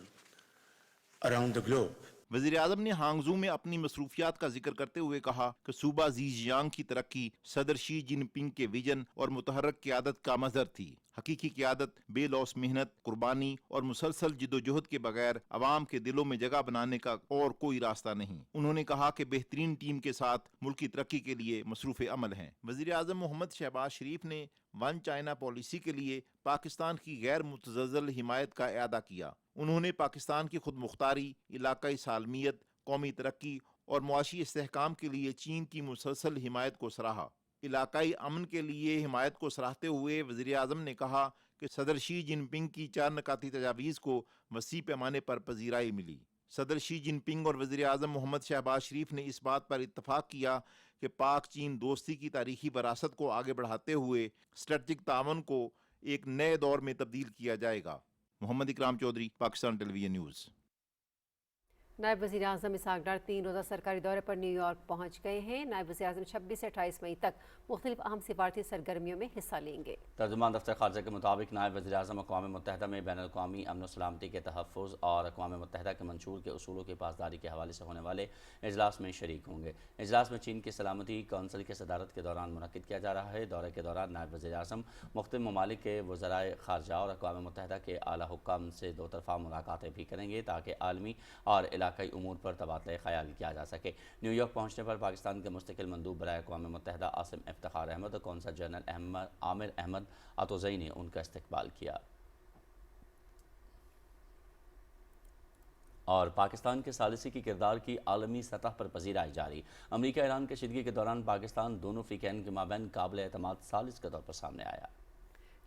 around the globe. वज़ीर आज़म ने हांगजू में अपनी मसरूफियात का जिक्र करते हुए कहा कि सूबा ज़ीजियांग की तरक्की सदर शी जिनपिंग के विजन और मुतहर्रिक क़यादत का मज़हर थी। हकीकी क़यादत बेलौस मेहनत, कुर्बानी और मुसलसल जिद्दोजहद के बगैर अवाम के दिलों में जगह बनाने का और कोई रास्ता नहीं। उन्होंने कहा कि बेहतरीन टीम के साथ मुल्क की तरक्की के लिए मसरूफ़ अमल हैं। वज़ीर आज़म मोहम्मद शहबाज शरीफ ने वन चाइना पॉलिसी के लिए पाकिस्तान की गैर मुतज़ल्ज़ल हिमायत का इआदा किया। उन्होंने पाकिस्तान की खुद मुख्तारी, इलाकाई सालमियत, कौमी तरक्की और मुआशी इस्तेहकाम के लिए चीन की मुसलसल हिमायत को सराहा। इलाकाई अमन के लिए हिमायत को सराहते हुए वज़ीर आज़म ने कहा कि सदर शी जिनपिंग की 4 नकाती तजावीज़ को वसी पैमाने पर पजीराई मिली। सदर शी जिनपिंग और वज़ीर आज़म मोहम्मद शहबाज शरीफ ने इस बात पर इत्तफाक किया कि पाक चीन दोस्ती की तारीखी वरासत को आगे बढ़ाते हुए स्ट्रेटजिक तावन को एक नए दौर में तब्दील किया जाएगा। मोहम्मद इकराम चौधरी, पाकिस्तान टेलीविजन न्यूज़। नायब वज़ीर आज़म इसहाक डार 3 रोज़ा सरकारी दौरे पर न्यूयॉर्क पहुँच गए हैं। नायब वज़ीर आज़म 26 से 28 मई तक मुख्तलिफ अहम सिफारती सरगर्मियों में हिस्सा लेंगे। तर्जुमान दफ्तर खारजा के मुताबिक नायब वज़ीर आज़म अक़वाम मुत्तहिदा में बैनुल अक़वामी अमन व सलामती के तहफ़्फ़ुज़ और अक़वाम मुत्तहिदा के मंशूर के उसूलों की पासदारी के हवाले से होने वाले इजलास में शरीक होंगे। इजलास में चीन की सलामती कौंसिल के सदारत के दौरान मुनक़िद किया जा रहा है। दौरे के दौरान नायब वज़ीर आज़म मुख्तलिफ़ ममालिक के वज़राए ख़ारजा और अक़वाम मुत्तहिदा के आला हुक्काम से दो तरफ़ा मुलाकातें भी करेंगे ताकि आलमी और इलाकाई उमूर पर तबादला ख्याल किया जा सके। न्यूयॉर्क पहुँचने पर पाकिस्तान के मुस्तकिल मंदूब बराए अक़वाम मुत्तहिदा आसिम इफ्तिखार अहमद और कौंसल जनरल आमिर अहमद अतोज़ई ने उनका इस्तकबाल किया। और पाकिस्तान के सालिसी की किरदार की आलमी सतह पर पजीराई जारी। अमरीका ईरान कशीदगी के दौरान पाकिस्तान दोनों फ़रीक़ैन के माबैन काबिल एतमाद सालिस के तौर पर सामने आया।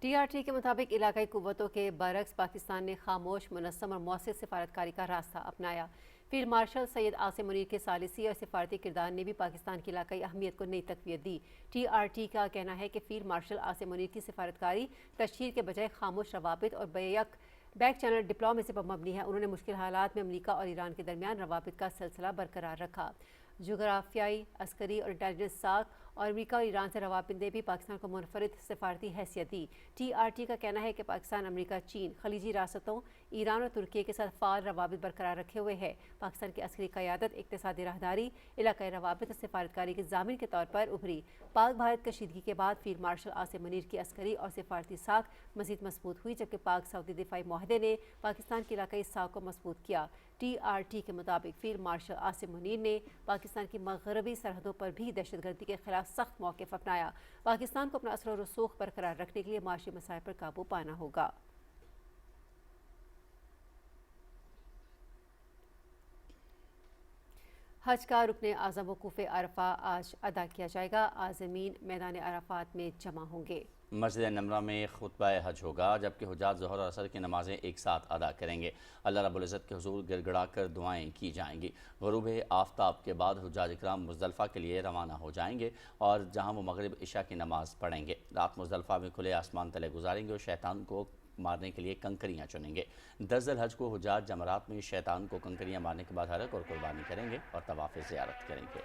TRT के मुताबिक इलाकाई कुव्वतों के बरक्स पाकिस्तान ने खामोश, मुनस्सम और मौसर सिफारतकारी का रास्ता अपनाया। फील्ड मार्शल सैयद आसिम मुनीर के सालिसी और सिफारती किरदार ने भी पाकिस्तान की इलाकाई अहमियत को नई तक़वियत दी। TRT का कहना है कि फील्ड मार्शल आसिम मुनीर की सिफारतकारी तशहीर के बजाय खामोश रवाबित और बेयक बैक चैनल डिप्लोमेसी पर मबनी है। उन्होंने मुश्किल हालात में अमरीका और ईरान के दरमियान रवाबित का सिलसिला बरकरार रखा। जोग्राफियाई, अस्करी और इंटेलिजेंस साख और अमरीका और ईरान से रवाबित ने भी पाकिस्तान को मुनफरिद सिफारती हैसियत दी। TRT का कहना है कि पाकिस्तान, अमरीका, चीन, खलीजी रियासतों, ایران اور ترکی کے ساتھ فعال روابط برقرار رکھے ہوئے ہے۔ پاکستان کی عسکری قیادت اقتصادی راہداری، علاقائی روابط اور سفارتکاری کے ضامن کے طور پر ابھری۔ پاک بھارت کشیدگی کے بعد فیلڈ مارشل عاصم منیر کی عسکری اور سفارتی ساکھ مزید مضبوط ہوئی، جبکہ پاک سعودی دفاعی معاہدے نے پاکستان کی علاقائی ساکھ کو مضبوط کیا۔ TRT کے مطابق فیلڈ مارشل عاصم منیر نے پاکستان کی مغربی سرحدوں پر بھی دہشت گردی کے خلاف سخت موقف اپنایا۔ پاکستان کو اپنا اثر و رسوخ برقرار رکھنے کے لیے معاشی مسائل پر قابو پانا ہوگا۔ حج کا رکن اعظم وقوف عرفہ آج ادا کیا جائے گا۔ عازمین میدان عرفات میں جمع ہوں گے۔ مسجد نمرہ میں خطبہ حج ہوگا، جبکہ حجاج ظہر اور عصر کی نمازیں ایک ساتھ ادا کریں گے۔ اللہ رب العزت کے حضور گڑ گڑا کر دعائیں کی جائیں گی۔ غروب آفتاب کے بعد حجاج اکرام مزدلفہ کے لیے روانہ ہو جائیں گے اور جہاں وہ مغرب عشاء کی نماز پڑھیں گے۔ رات مزدلفہ میں کھلے آسمان تلے گزاریں گے اور شیطان کو مارنے کے لیے کنکریاں چنیں گے۔ 10 ذی الحج کو حجاج جمرات میں شیطان کو کنکریاں مارنے کے بعد حلق اور قربانی کریں گے اور طواف زیارت کریں گے۔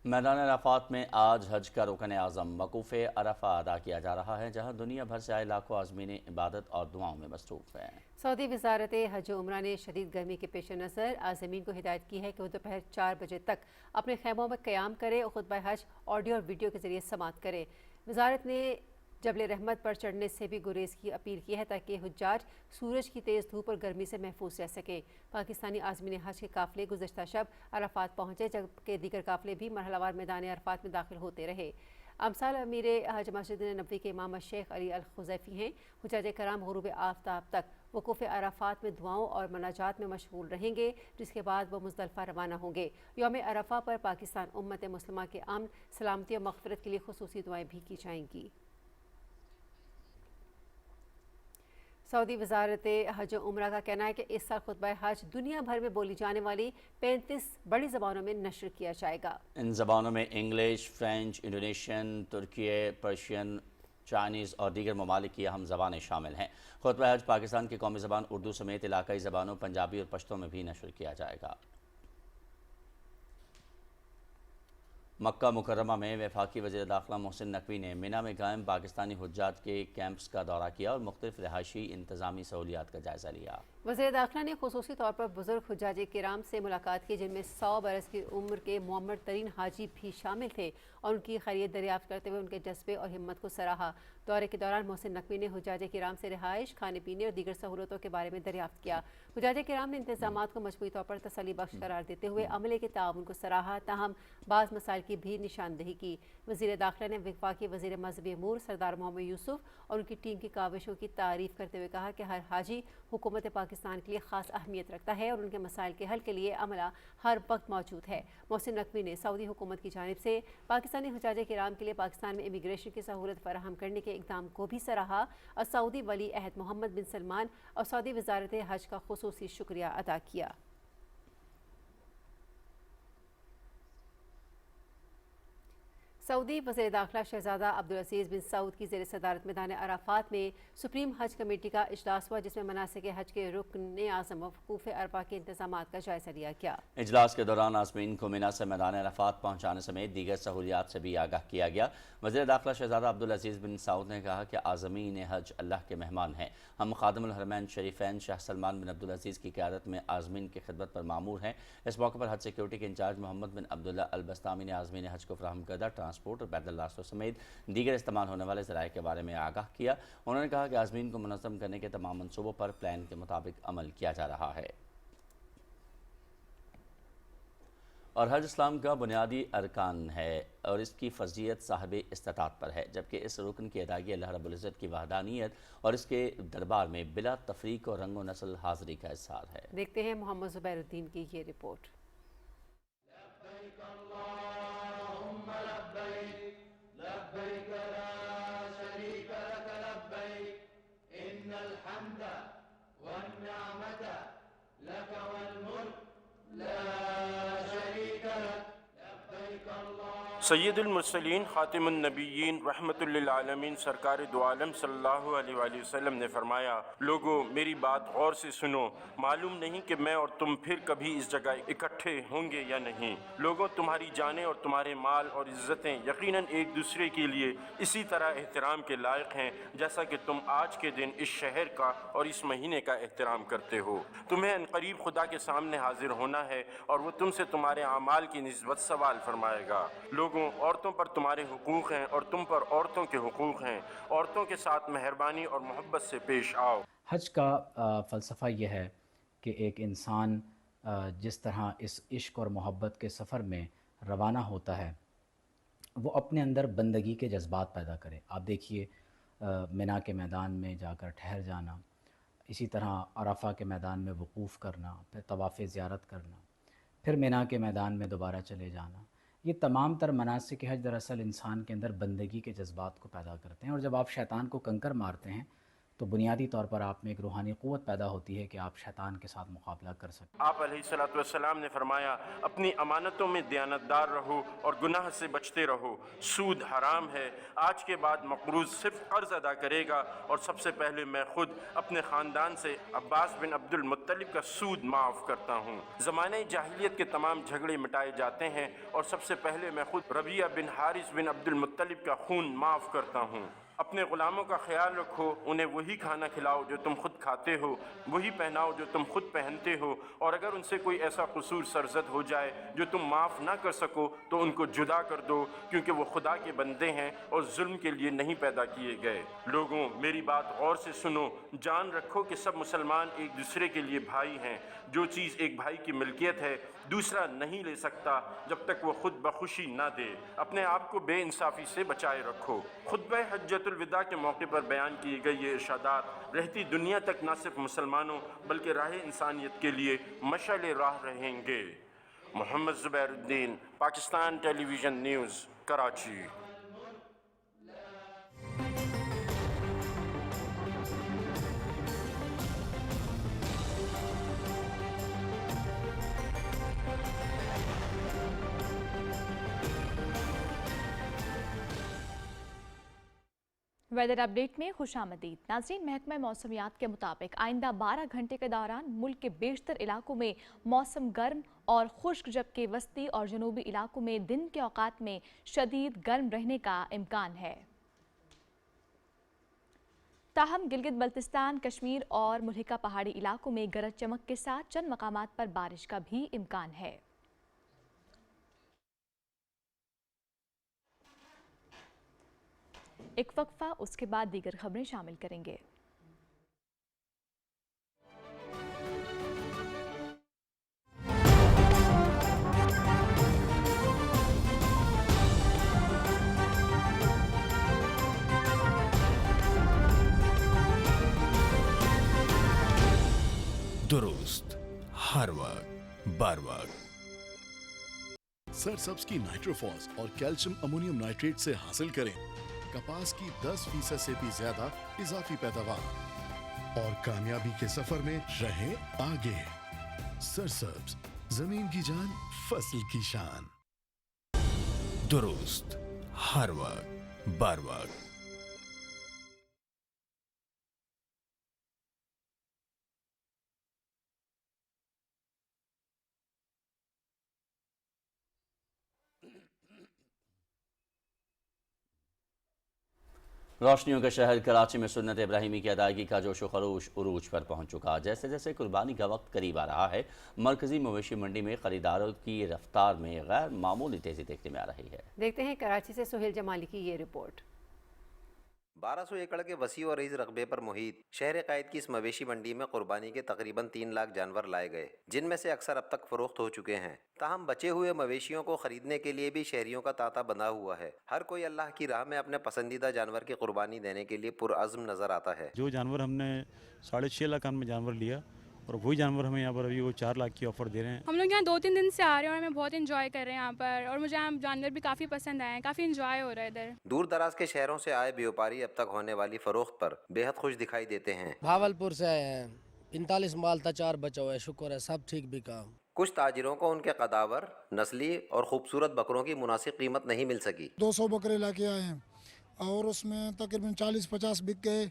میدان عرفات میں آج حج کا رکن اعظم وقوف عرفہ ادا کیا جا رہا ہے، جہاں دنیا بھر سے آئے لاکھوں عازمین عبادت اور دعاؤں میں مصروف ہیں۔ سعودی وزارت حج و عمرہ نے شدید گرمی کے پیش نظر عازمین کو ہدایت کی ہے کہ وہ دوپہر 4 بجے تک اپنے خیموں میں قیام کریں اور خطبہ حج آڈیو اور ویڈیو کے ذریعے سماعت کریں۔ وزارت نے جبل رحمت پر چڑھنے سے بھی گریز کی اپیل کی ہے تاکہ حجاج سورج کی تیز دھوپ اور گرمی سے محفوظ رہ سکیں۔ پاکستانی عازمین حج کے قافلے گزشتہ شب عرفات پہنچے، جبکہ دیگر قافلے بھی مرحلہ وار میدان عرفات میں داخل ہوتے رہے۔ امثال امیر حج مسجد نبوی کے امام شیخ علی الخزیفی ہیں۔ حجاج کرام غروب آفتاب تک وقوف عرفات میں دعاؤں اور مناجات میں مشغول رہیں گے، جس کے بعد وہ مزدلفہ روانہ ہوں گے۔ یوم عرفہ پر پاکستان امت مسلمہ کے امن، سلامتی اور مغفرت کے لیے خصوصی دعائیں بھی کی جائیں گی۔ سعودی وزارت حج و عمرہ کا کہنا ہے کہ اس سال خطبہ حج دنیا بھر میں بولی جانے والی 35 بڑی زبانوں میں نشر کیا جائے گا۔ ان زبانوں میں انگلش، فرینچ، انڈونیشین، ترکی، پرشین، چائنیز اور دیگر ممالک کی اہم زبانیں شامل ہیں۔ خطبہ حج پاکستان کی قومی زبان اردو سمیت علاقائی زبانوں پنجابی اور پشتو میں بھی نشر کیا جائے گا۔ مکہ مکرمہ میں وفاقی وزیر داخلہ محسن نقوی نے منی میں قائم پاکستانی حجاج کے کیمپس کا دورہ کیا اور مختلف رہائشی انتظامی سہولیات کا جائزہ لیا۔ وزیر داخلہ نے خصوصی طور پر بزرگ حجاج کرام سے ملاقات کی، جن میں 100 برس کی عمر کے معمر ترین حاجی بھی شامل تھے، اور ان کی خیریت دریافت کرتے ہوئے ان کے جذبے اور ہمت کو سراہا۔ دورے کے دوران محسن نقوی نے حجاج کرام سے رہائش، کھانے پینے اور دیگر سہولتوں کے بارے میں دریافت کیا۔ حجاج کرام نے انتظامات کو مجموعی طور پر تسلی بخش قرار دیتے ہوئے عملے کے تعاون کو سراہا، تاہم بعض مسائل کی بھی نشاندہی کی۔ وزیر داخلہ نے وفاقی وزیر مذہبی امور سردار محمد یوسف اور ان کی ٹیم کی کاوشوں کی تعریف کرتے ہوئے کہا کہ ہر حاجی حکومت پاکستان کے لیے خاص اہمیت رکھتا ہے اور ان کے مسائل کے حل کے لیے عملہ ہر وقت موجود ہے۔ محسن نقوی نے سعودی حکومت کی جانب سے پاکستانی حجاج کرام کے لیے پاکستان میں امیگریشن کی سہولت فراہم کرنے کے اقدام کو بھی سراہا اور سعودی ولی عہد محمد بن سلمان اور سعودی وزارت حج کا خصوصی شکریہ ادا کیا۔ سعودی وزیر داخلہ شہزادہ عبدالعزیز بن سعود کی زیر صدارت میدان عرفات میں سپریم حج کمیٹی کا اجلاس ہوا، جس میں مناسک حج کے رکن اعظم وقوف عرفہ کے انتظامات کا جائزہ لیا گیا۔ اجلاس کے دوران عازمین کو منی سے میدان عرفات پہنچانے سمیت دیگر سہولیات سے بھی آگاہ کیا گیا۔ وزیر داخلہ شہزادہ عبدالعزیز بن سعود نے کہا کہ عازمین حج اللہ کے مہمان ہیں۔ ہم خادم الحرمین شریفین شاہ سلمان بن عبدالعزیز کی قیادت میں عازمین کی خدمت پر مامور ہیں۔ اس موقع پر حج سیکیورٹی کے انچارج محمد بن عبداللہ البستامی نے عازمین حج کو فراہم کردہ ٹرانسپورٹ اور پیدل راستوں سمیت دیگر استعمال ہونے والے ذرائع کے بارے میں آگاہ کیا۔ انہوں نے کہا کہ عازمین کو منظم کرنے کے تمام منصوبوں پر پلان کے مطابق عمل کیا جا رہا ہے۔ اور حج اسلام کا بنیادی ارکان ہے اور اس کی فرضیت صاحب استطاعت پر ہے، جبکہ اس رکن کی ادائیگی اللہ رب العزت کی وحدانیت اور اس کے دربار میں بلا تفریق اور رنگ و نسل حاضری کا اظہار ہے۔ دیکھتے ہیں محمد زبیر الدین کی یہ رپورٹ۔ सैयदुल मुरसलीन खातिमुन नबीयीन रहमतुल लिल आलमीन सरकार दो आलम सल्लल्लाहु अलैहि वसल्लम ने फरमाया, लोगों मेरी बात गौर से सुनो, मालूम नहीं कि मैं और तुम फिर कभी इस जगह इकट्ठे होंगे या नहीं। लोगों तुम्हारी जानें और तुम्हारे माल और इज़्ज़तें यकीनन एक दूसरे के लिए इसी तरह एहतराम के लायक हैं जैसा कि तुम आज के दिन इस शहर का और इस महीने का एहतराम करते हो। तुम्हें अनकरीब खुदा के सामने हाजिर होना है और वो तुमसे तुम्हारे अमाल की निस्बत सवाल फरमाएगा। लोगों औरतों पर तुम्हारे हुकूक हैं और तुम पर औरतों के हुकूक हैं। औरतों के साथ मेहरबानी और मोहब्बत से पेश आओ। हज का फ़लसफ़ा यह है कि एक इंसान जिस तरह इस इश्क और मोहब्बत के सफ़र में रवाना होता है वो अपने अंदर बंदगी के जज्बात पैदा करे। आप देखिए मिना के मैदान में जाकर ठहर जाना, इसी तरह अरफ़ा के मैदान में वक़ूफ़ करना, फिर तवाफ़ ज़ियारत करना, फिर मिना के मैदान में दोबारा चले जाना, ये तमाम तर मनासिक हज दरअसल इंसान के अंदर बंदगी के जज्बात को पैदा करते हैं। और जब आप शैतान को कंकर मारते हैं तो बुनियादी तौर पर आप में एक रूहानी क़ुव्वत पैदा होती है कि आप शैतान के साथ मुकाबला कर सकें। आप अलैहिस्सलातु वस्सलाम ने फरमाया, अपनी अमानतों में दयानतदार रहो और गुनाह से बचते रहो। सूद हराम है। आज के बाद मक़रूज़ सिर्फ कर्ज़ अदा करेगा और सबसे पहले मैं खुद अपने ख़ानदान से अब्बास बिन अब्दुल मुत्तलिब का सूद माफ़ करता हूँ। ज़माने जाहिलियत के तमाम झगड़े मिटाए जाते हैं और सबसे पहले मैं खुद रबिया बिन हारिस बिन अब्दुल मुत्तलिब का खून माफ़ करता हूँ। अपने ग़ुलामों का ख्याल रखो, उन्हें वही खाना खिलाओ जो तुम खुद खाते हो, वही पहनाओ जो तुम खुद पहनते हो, और अगर उनसे कोई ऐसा कसूर सरज़द हो जाए जो तुम माफ़ ना कर सको तो उनको जुदा कर दो, क्योंकि वो खुदा के बंदे हैं और जुल्म के लिए नहीं पैदा किए गए। लोगों मेरी बात गौर से सुनो, जान रखो कि सब मुसलमान एक दूसरे के लिए भाई हैं। जो चीज़ एक भाई की मिल्कियत है दूसरा नहीं ले सकता जब तक वो खुद बखुशी ना दे। अपने आप को बेइंसाफ़ी से बचाए रखो। खुतबा हज्जतुल विदा के मौके पर बयान किए गए ये इरशादात रहती दुनिया तक न सिर्फ मुसलमानों बल्कि राह इंसानियत के लिए मशाल राह रहेंगे। Mohammad Zubairuddin, Pakistan television news, Karachi. Weather update में खुशामदीद। नाज़रीन, महकमा मौसमियात के मुताबिक आइंदा 12 घंटे के दौरान मुल्क के बेशतर इलाकों में मौसम गर्म और खुश्क, जबकि वस्ती और जनूबी इलाकों में दिन के औकात में शदीद गर्म रहने का इम्कान है। ताहम गिलगित बल्तिस्तान, कश्मीर और मुल्हिका पहाड़ी इलाकों में गरज चमक के साथ चंद मकामात पर बारिश का भी इम्कान है। एक वक्फा, उसके बाद दीगर खबरें शामिल करेंगे। दुरुस्त, हर वक्त, बर वक्त। सरसब्स की नाइट्रोफॉस और कैल्शियम अमोनियम नाइट्रेट से हासिल करें कपास की 10% से भी ज्यादा इजाफी पैदावार और कामयाबी के सफर में रहें आगे। सरसब्स, जमीन की जान, फसल की शान। दुरुस्त, हर वक्त, बर वक्त। रोशनियों के शहर कराची में सुन्नत इब्राहिमी की अदायगी का जोश व खरोश उरूज पर पहुंच चुका। जैसे जैसे कुर्बानी का वक्त करीब आ रहा है, मरकजी मवेशी मंडी में खरीदारों की रफ्तार में गैर मामूली तेजी देखने में आ रही है। देखते हैं कराची से सुहेल जमाली की ये रिपोर्ट। 1200 एकड़ के वसी और रीज़ रकबे पर मुहित शहर कायद की इस मवेशी मंडी में कुर्बानी के तकरीबन 3 लाख जानवर लाए गए, जिनमें से अक्सर अब तक फरोख्त हो चुके हैं। ताहम बचे हुए मवेशियों को खरीदने के लिए भी शहरियों का तांता बंधा हुआ है। हर कोई अल्लाह की राह में अपने पसंदीदा जानवर की कुर्बानी देने के लिए पुरअज़्म नजर आता है। जो जानवर हमने 6.5 लाख में जानवर लिया और वही जानवर हमें यहाँ पर अभी वो 4 लाख की ऑफर दे रहे हैं। हम लोग यहाँ 2-3 दिन से आ रहे हैं और हमें बहुत एंजॉय कर रहे हैं यहाँ पर, और मुझे यहाँ जानवर भी काफ़ी पसंद आए हैं, काफ़ी एंजॉय हो रहा है इधर। दूर दराज के शहरों से आए व्यापारी अब तक होने वाली फरोख्त पर बेहद खुश दिखाई देते हैं। भावलपुर से आए हैं, 45 माल था, 4 बचा हुआ है, शुक्र है सब ठीक बिका। कुछ ताजिरों को उनके कदावर, नस्ली और खूबसूरत बकरों की मुनासिब कीमत नहीं मिल सकी। 200 बकरे लाके आए हैं और उसमें तकरीबन 40-50 बिक गए,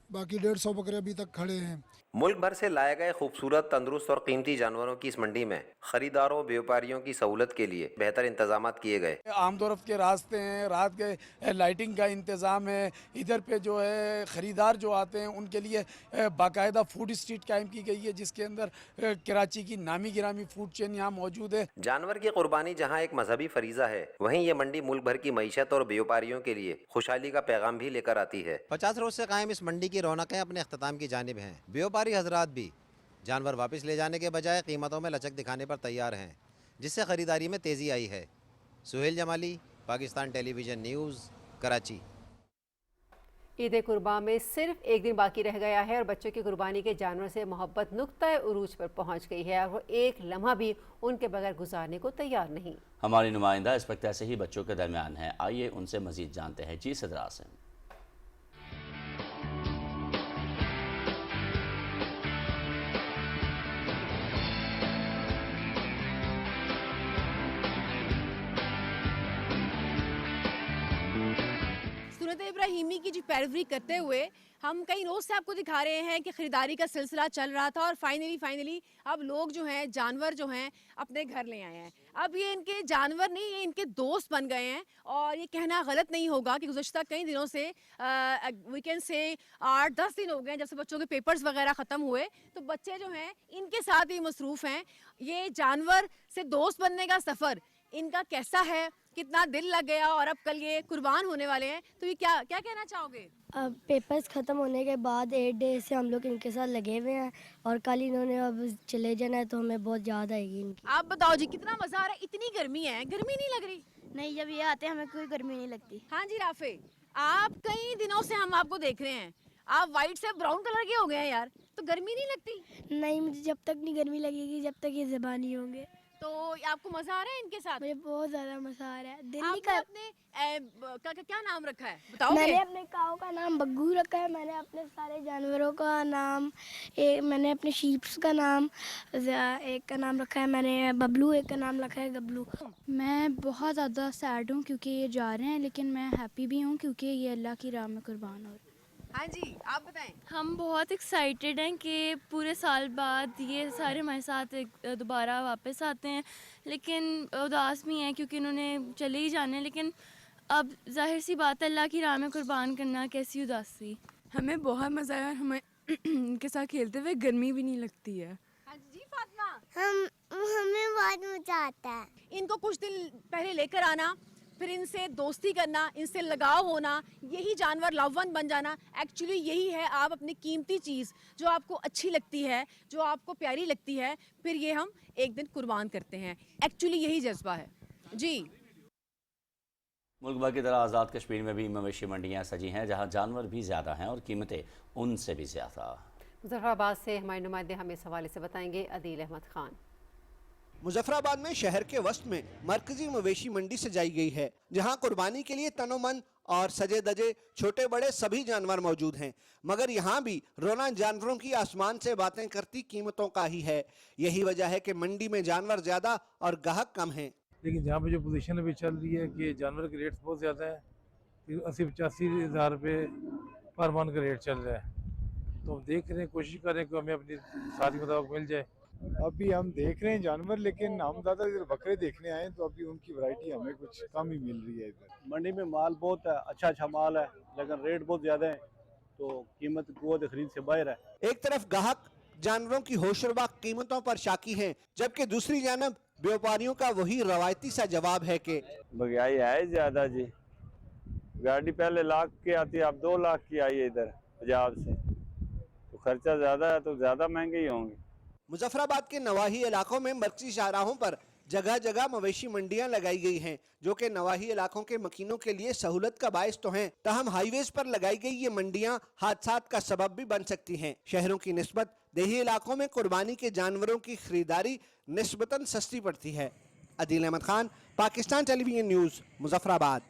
बाकी 150 बकरे अभी तक खड़े हैं। मुल्क भर से लाए गए खूबसूरत, तंदुरुस्त और कीमती जानवरों की इस मंडी में खरीदारों, व्यापारियों की सहूलत के लिए बेहतर इंतजाम किए गए। आमदोरफ्त के रास्ते हैं, रात के लाइटिंग का इंतज़ाम है, इधर पे जो है ख़रीदार जो आते हैं उनके लिए बाकायदा फूड स्ट्रीट कायम की गई है, जिसके अंदर कराची की नामी गिरामी फूड चेन यहाँ मौजूद है। जानवर की कुर्बानी जहाँ एक मजहबी फरीज़ा है, वहीं ये मंडी मुल्क भर की मईशत और व्यापारियों के लिए खुशहाली का पैगाम भी लेकर आती है। 50 रोज से कायम इस मंडी की रौनकें अपने अख्ताम की जानिब हैं। व्यापारी हजरात भी जानवर वापस ले जाने के बजाय कीमतों में लचक दिखाने पर तैयार हैं, जिससे ख़रीदारी में तेज़ी आई है। Suhail Jamali, Pakistan television news, Karachi. ईद कुर्बान में सिर्फ एक दिन बाकी रह गया है और बच्चों की कुर्बानी के जानवर से मोहब्बत नुक्ता उरूज पर पहुंच गई है और वो एक लम्हा भी उनके बगैर गुजारने को तैयार नहीं। हमारी नुमाइंदा इस वक्त ऐसे ही बच्चों के दरमियान है, आइए उनसे मजीद जानते हैं। जी सदरा से इब्राहिमी की जो पैरवी करते हुए हम कई रोज़ से आपको दिखा रहे हैं कि ख़रीदारी का सिलसिला चल रहा था और फाइनली अब लोग जो हैं, जानवर जो हैं, अपने घर ले आए हैं। अब ये इनके जानवर नहीं, ये इनके दोस्त बन गए हैं और ये कहना गलत नहीं होगा कि गुज़श्ता कई दिनों से वी कैन से 8-10 दिन हो गए जब से बच्चों के पेपर्स वगैरह ख़त्म हुए, तो बच्चे जो हैं इनके साथ ही मसरूफ़ हैं। ये जानवर से दोस्त बनने का सफ़र इनका कैसा है, कितना दिल लग गया और अब कल ये कुर्बान होने वाले हैं, तो ये क्या क्या कहना चाहोगे? अब पेपर्स ख़त्म होने के बाद 8 डे से हम लोग इनके साथ लगे हुए हैं और कल इन्होंने अब चले जाना है, तो हमें बहुत याद आएगी इनकी। आप बताओ जी, कितना मज़ा आ रहा है? इतनी गर्मी है, गर्मी नहीं लग रही? नहीं, जब ये आते हैं हमें कोई गर्मी नहीं लगती। हाँ जी राफे, आप कई दिनों से हम आपको देख रहे हैं, आप वाइट से ब्राउन कलर के हो गए हैं यार, तो गर्मी नहीं लगती? नहीं, मुझे जब तक नहीं गर्मी लगेगी जब तक ये ज़बानी होंगे। तो आपको मजा आ रहा है इनके साथ? मुझे बहुत ज्यादा मजा आ रहा है। दिल्ली का अपने क्या नाम रखा है बताओगे? मैंने अपने काऊ का नाम बग्गू रखा है, मैंने अपने सारे जानवरों का नाम, मैंने अपने शीप्स का नाम, एक का नाम रखा है मैंने बबलू, एक का नाम रखा है गबलू। मैं बहुत ज़्यादा सैड हूँ क्योंकि ये जा रहे हैं, लेकिन मैं हैप्पी भी हूँ क्योंकि ये अल्लाह की राह में कुर्बान हो रहे हैं। हाँ जी, आप बताएं। हम बहुत एक्साइटेड हैं कि पूरे साल बाद ये सारे हमारे साथ दोबारा वापस आते हैं, लेकिन उदास भी हैं क्योंकि इन्होंने चले ही जाने, लेकिन अब जाहिर सी बात है अल्लाह की राह में कुर्बान करना, कैसी उदासी। हमें बहुत मज़ा आया और हमें इनके साथ खेलते हुए गर्मी भी नहीं लगती है। हाँ जी फातिमा, हमें बहुत मज़ा आता है। इनको कुछ दिन पहले लेकर आना, फिर इनसे दोस्ती करना, इनसे लगाव होना, यही जानवर लवन बन जाना, एक्चुअली यही है। आप अपनी कीमती चीज़ जो आपको अच्छी लगती है, जो आपको प्यारी लगती है, फिर ये हम एक दिन कुर्बान करते हैं, एक्चुअली यही जज्बा है जी। मुल्क भर की तरह आज़ाद कश्मीर में भी मवेशी मंडियाँ सजी हैं, जहाँ जानवर भी ज़्यादा हैं और कीमतें उनसे भी ज़्यादा। मुजफ्फराबाद से हमारे नुमाइंदे हमें इस हवाले से बताएंगे अदील अहमद खान। मुजफ्फराबाद में शहर के वस्त में मरकजी मवेशी मंडी सजाई गई है, जहां कुर्बानी के लिए तनोमन और सजे दजे छोटे बड़े सभी जानवर मौजूद हैं, मगर यहां भी रोना जानवरों की आसमान से बातें करती कीमतों का ही है। यही वजह है कि मंडी में जानवर ज्यादा और ग्राहक कम हैं। लेकिन जहाँ पे जो पोजीशन अभी चल रही है कि जानवर के रेट्स बहुत ज़्यादा है, 80-85 हज़ार रुपये पर मन का रेट चल रहा है, तो हम देख रहे हैं, कोशिश कर रहे हैं कि हमें अपनी साथ के मुताबिक मिल जाए। अभी हम देख रहे हैं जानवर, लेकिन हम ज़्यादा इधर बकरे देखने आए तो अभी उनकी वैरायटी हमें कुछ कम ही मिल रही है। इधर मंडी में माल बहुत है, अच्छा माल है, लेकिन रेट बहुत ज़्यादा है, तो कीमत कुव्वत खरीद से बाहर है। एक तरफ ग्राहक जानवरों की होशरुबा कीमतों पर शाकी हैं, जबकि दूसरी जानब व्यापारियों का वही रवायती सा जवाब है कि महंगाई है ज़्यादा जी, गाड़ी पहले लाख की आती है, अब 2 लाख की आई है इधर पंजाब से, तो खर्चा ज़्यादा है तो ज़्यादा महंगे ही होंगे। मुजफ्फराबाद के नवाही इलाकों में मरकजी शाहराहों पर जगह जगह मवेशी मंडियां लगाई गई हैं, जो कि नवाही इलाकों के मकीनों के लिए सहूलत का बायस तो हैं, ताहम हाईवेज पर लगाई गई ये मंडियां हादसात का सबब भी बन सकती हैं। शहरों की निस्बत देही इलाकों में कुर्बानी के जानवरों की खरीदारी निस्बतन सस्ती पड़ती है। Adeel Ahmed Khan, Pakistan television news, Muzaffarabad.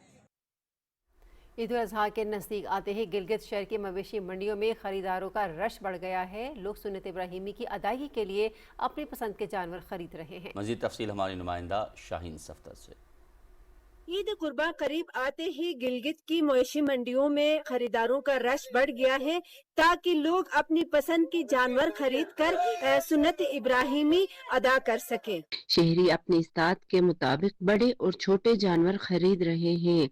ईद उल अजहा के नज़दीक आते ही गिलगित शहर की मवेशी मंडियों में खरीदारों का रश बढ़ गया है। लोग सुन्नत इब्राहिमी की अदायगी के लिए अपनी पसंद के जानवर खरीद रहे हैं। मज़ीद तफसील हमारी नुमाइंदा शाहीन सफ्तर से। ईद कुर्बा करीब आते ही गिलगित की मवेशी मंडियों में खरीदारों का रश बढ़ गया है ताकि लोग अपनी पसंद की जानवर खरीद कर सुन्नत इब्राहिमी अदा कर सके। शहरी अपनी इस्तात के मुताबिक बड़े और छोटे जानवर खरीद रहे हैं।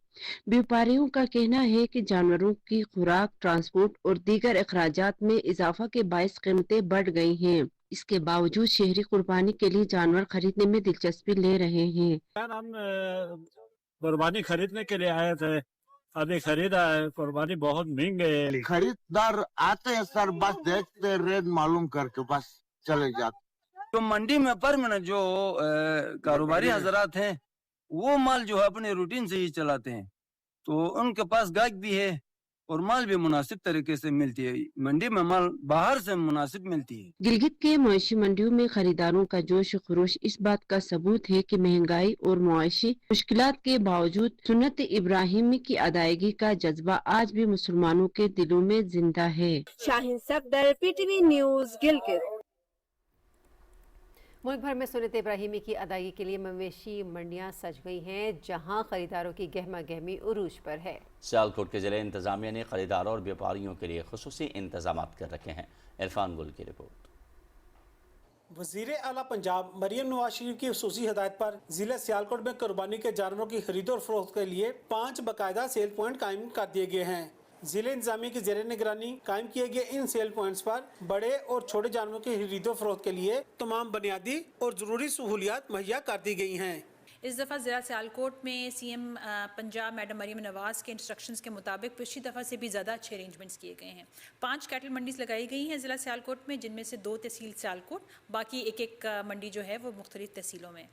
व्यापारियों का कहना है कि जानवरों की खुराक, ट्रांसपोर्ट और दीगर अखराजात में इजाफा के बायस कीमतें बढ़ गई हैं। इसके बावजूद शहरी कुर्बानी के लिए जानवर खरीदने में दिलचस्पी ले रहे हैं। कुर्बानी खरीदने के लिए आए थे, अभी खरीदा है। कुर्बानी बहुत महंगे है। खरीदार आते हैं सर, बस देखते रेट मालूम करके बस चले जाते। तो मंडी में परमानेंट जो कारोबारी हजरात हैं वो माल जो है अपने रूटीन से ही चलाते हैं, तो उनके पास गाहक भी है और माल भी मुनासिब तरीके से मिलती है। मंडी में माल बाहर से मुनासिब मिलती है। गिलगित के मवेशी मंडियों में खरीदारों का जोश खरोश इस बात का सबूत है कि महंगाई और मुआशी मुश्किलात के बावजूद सुन्नत इब्राहिमी की अदायगी का जज्बा आज भी मुसलमानों के दिलों में जिंदा है। Shaheen Safdar, PTV news, Gilgit. मुल्क भर में सुन्नत इब्राहिमी की अदायगी के लिए मवेशी मंडियां सज गई हैं, जहां खरीदारों की गहमा गहमी उरूज पर है। सियालकोट के ज़िला इंतजामिया ने खरीदारों और व्यापारियों के लिए खुसूसी इंतजाम कर रखे हैं। इरफान गुल की रिपोर्ट। वज़ीर आला पंजाब मरियम नवाज शरीफ की खुसूसी हिदायत पर जिला सियालकोट में कुर्बानी के जानवरों की खरीद और फरोख्त के लिए 5 बाकायदा सेल पॉइंट कायम कर दिए गए हैं। जिले इंतजामिया की ज़ेर निगरानी कायम किए गए इन सेल पॉइंट्स पर बड़े और छोटे जानवरों की खरीदो फरोख्त के लिए तमाम बुनियादी और ज़रूरी सहूलियात मुहैया कर दी गई हैं। इस दफ़ा ज़िला सियालकोट में CM पंजाब मैडम मरियम नवाज़ के इंस्ट्रक्शंस के मुताबिक पिछली दफ़ा से भी ज़्यादा अच्छे अरेंजमेंट्स किए गए हैं। 5 कैटल मंडीज़ लगाई गई हैं ज़िला सियालकोट में, जिनमें से 2 तहसील सियालकोट, बाकी एक मंडी जो है वो मुख्तलिफ तहसीलों में।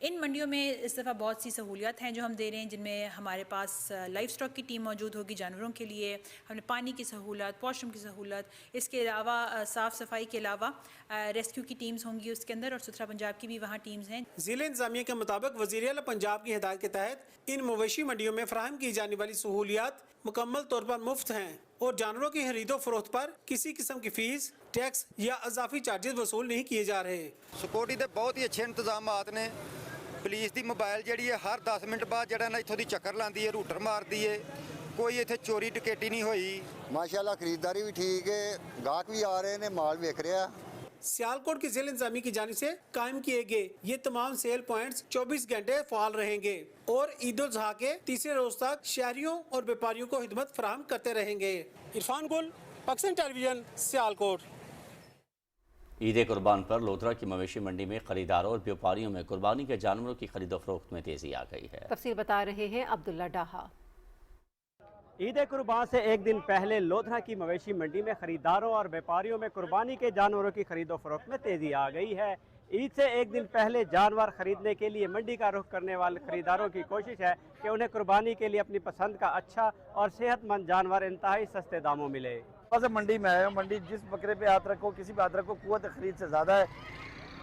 इन मंडियों में इस दफ़ा बहुत सी सहूलियात हैं जो हम दे रहे हैं, जिनमें हमारे पास लाइफ स्टॉक की टीम मौजूद होगी जानवरों के लिए, हमने पानी की सहूलत, वॉशरूम की सहूलत, इसके अलावा साफ़ सफाई के अलावा रेस्क्यू की टीम्स होंगी उसके अंदर, और सुथरा पंजाब की भी वहाँ टीम्स हैं। ज़िले इंतजामिया के मुताबिक वज़ीर आला पंजाब की हिदायत के तहत इन मवेशी मंडियों में फराहम की जाने वाली सहूलियात मुकम्मल तौर पर मुफ्त हैं और जानवरों की खरीदो फरोख्त पर किसी किस्म की फीस, टैक्स या अजाफी चार्जेस वसूल नहीं किए जा रहे। सिक्योरिटी के बहुत ही अच्छे इंतजाम ने। पुलिस की मोबाइल जी है हर 10 मिनट बाद जरा ना इतों की चक्कर लाती है, रूटर मारती है, कोई इतने चोरी डकैती नहीं हुई। माशाल्लाह खरीदारी भी ठीक है, गाहक भी आ रहे हैं, माल विक रहा। सियालकोट की जिला इंतजामी की जानिब से कायम किए गए ये तमाम सेल पॉइंट्स 24 घंटे फाल रहेंगे और ईद उल अज़हा के तीसरे रोज तक शहरियों और व्यापारियों को खिदमत फराहम करते रहेंगे। इरफान गुल, पाकिस्तान टेलीविजन, सियालकोट। ईद कुर्बान पर लोधरा की मवेशी मंडी में खरीदारों और व्यापारियों में कुर्बानी के जानवरों की खरीदो फरोख्त में तेजी आ गई है। तफसील बता रहे हैं अब्दुल्ला डाहा। ईद कुर्बान से एक दिन पहले लोधरा की मवेशी मंडी में खरीदारों और व्यापारियों में कुर्बानी के जानवरों की खरीदो फरोख्त में तेजी आ गई है। ईद से एक दिन पहले जानवर खरीदने के लिए मंडी का रुख करने वाले खरीदारों की कोशिश है कि उन्हें कुर्बानी के लिए अपनी पसंद का अच्छा और सेहतमंद जानवर इंतहाई सस्ते दामों मिले। से मंडी में आया हूँ। मंडी जिस बकरे पे हाथ रखो, किसी पे हाथ रखो, कुव्वत खरीद से ज़्यादा है।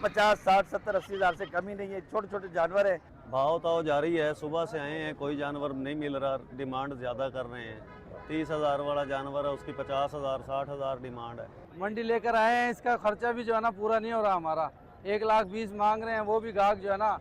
50, 60, 70, 80 हज़ार से कमी नहीं है। छोटे छोटे जानवर है। भाव ताव जारी है। सुबह से आए हैं, कोई जानवर नहीं मिल रहा, डिमांड ज़्यादा कर रहे हैं। 30 हज़ार वाला जानवर है, उसकी 50 हज़ार 60 हज़ार डिमांड है। मंडी लेकर आए हैं, इसका खर्चा भी जो है ना पूरा नहीं हो रहा हमारा। 1,20,000 मांग रहे हैं, वो भी गाहक जो है ना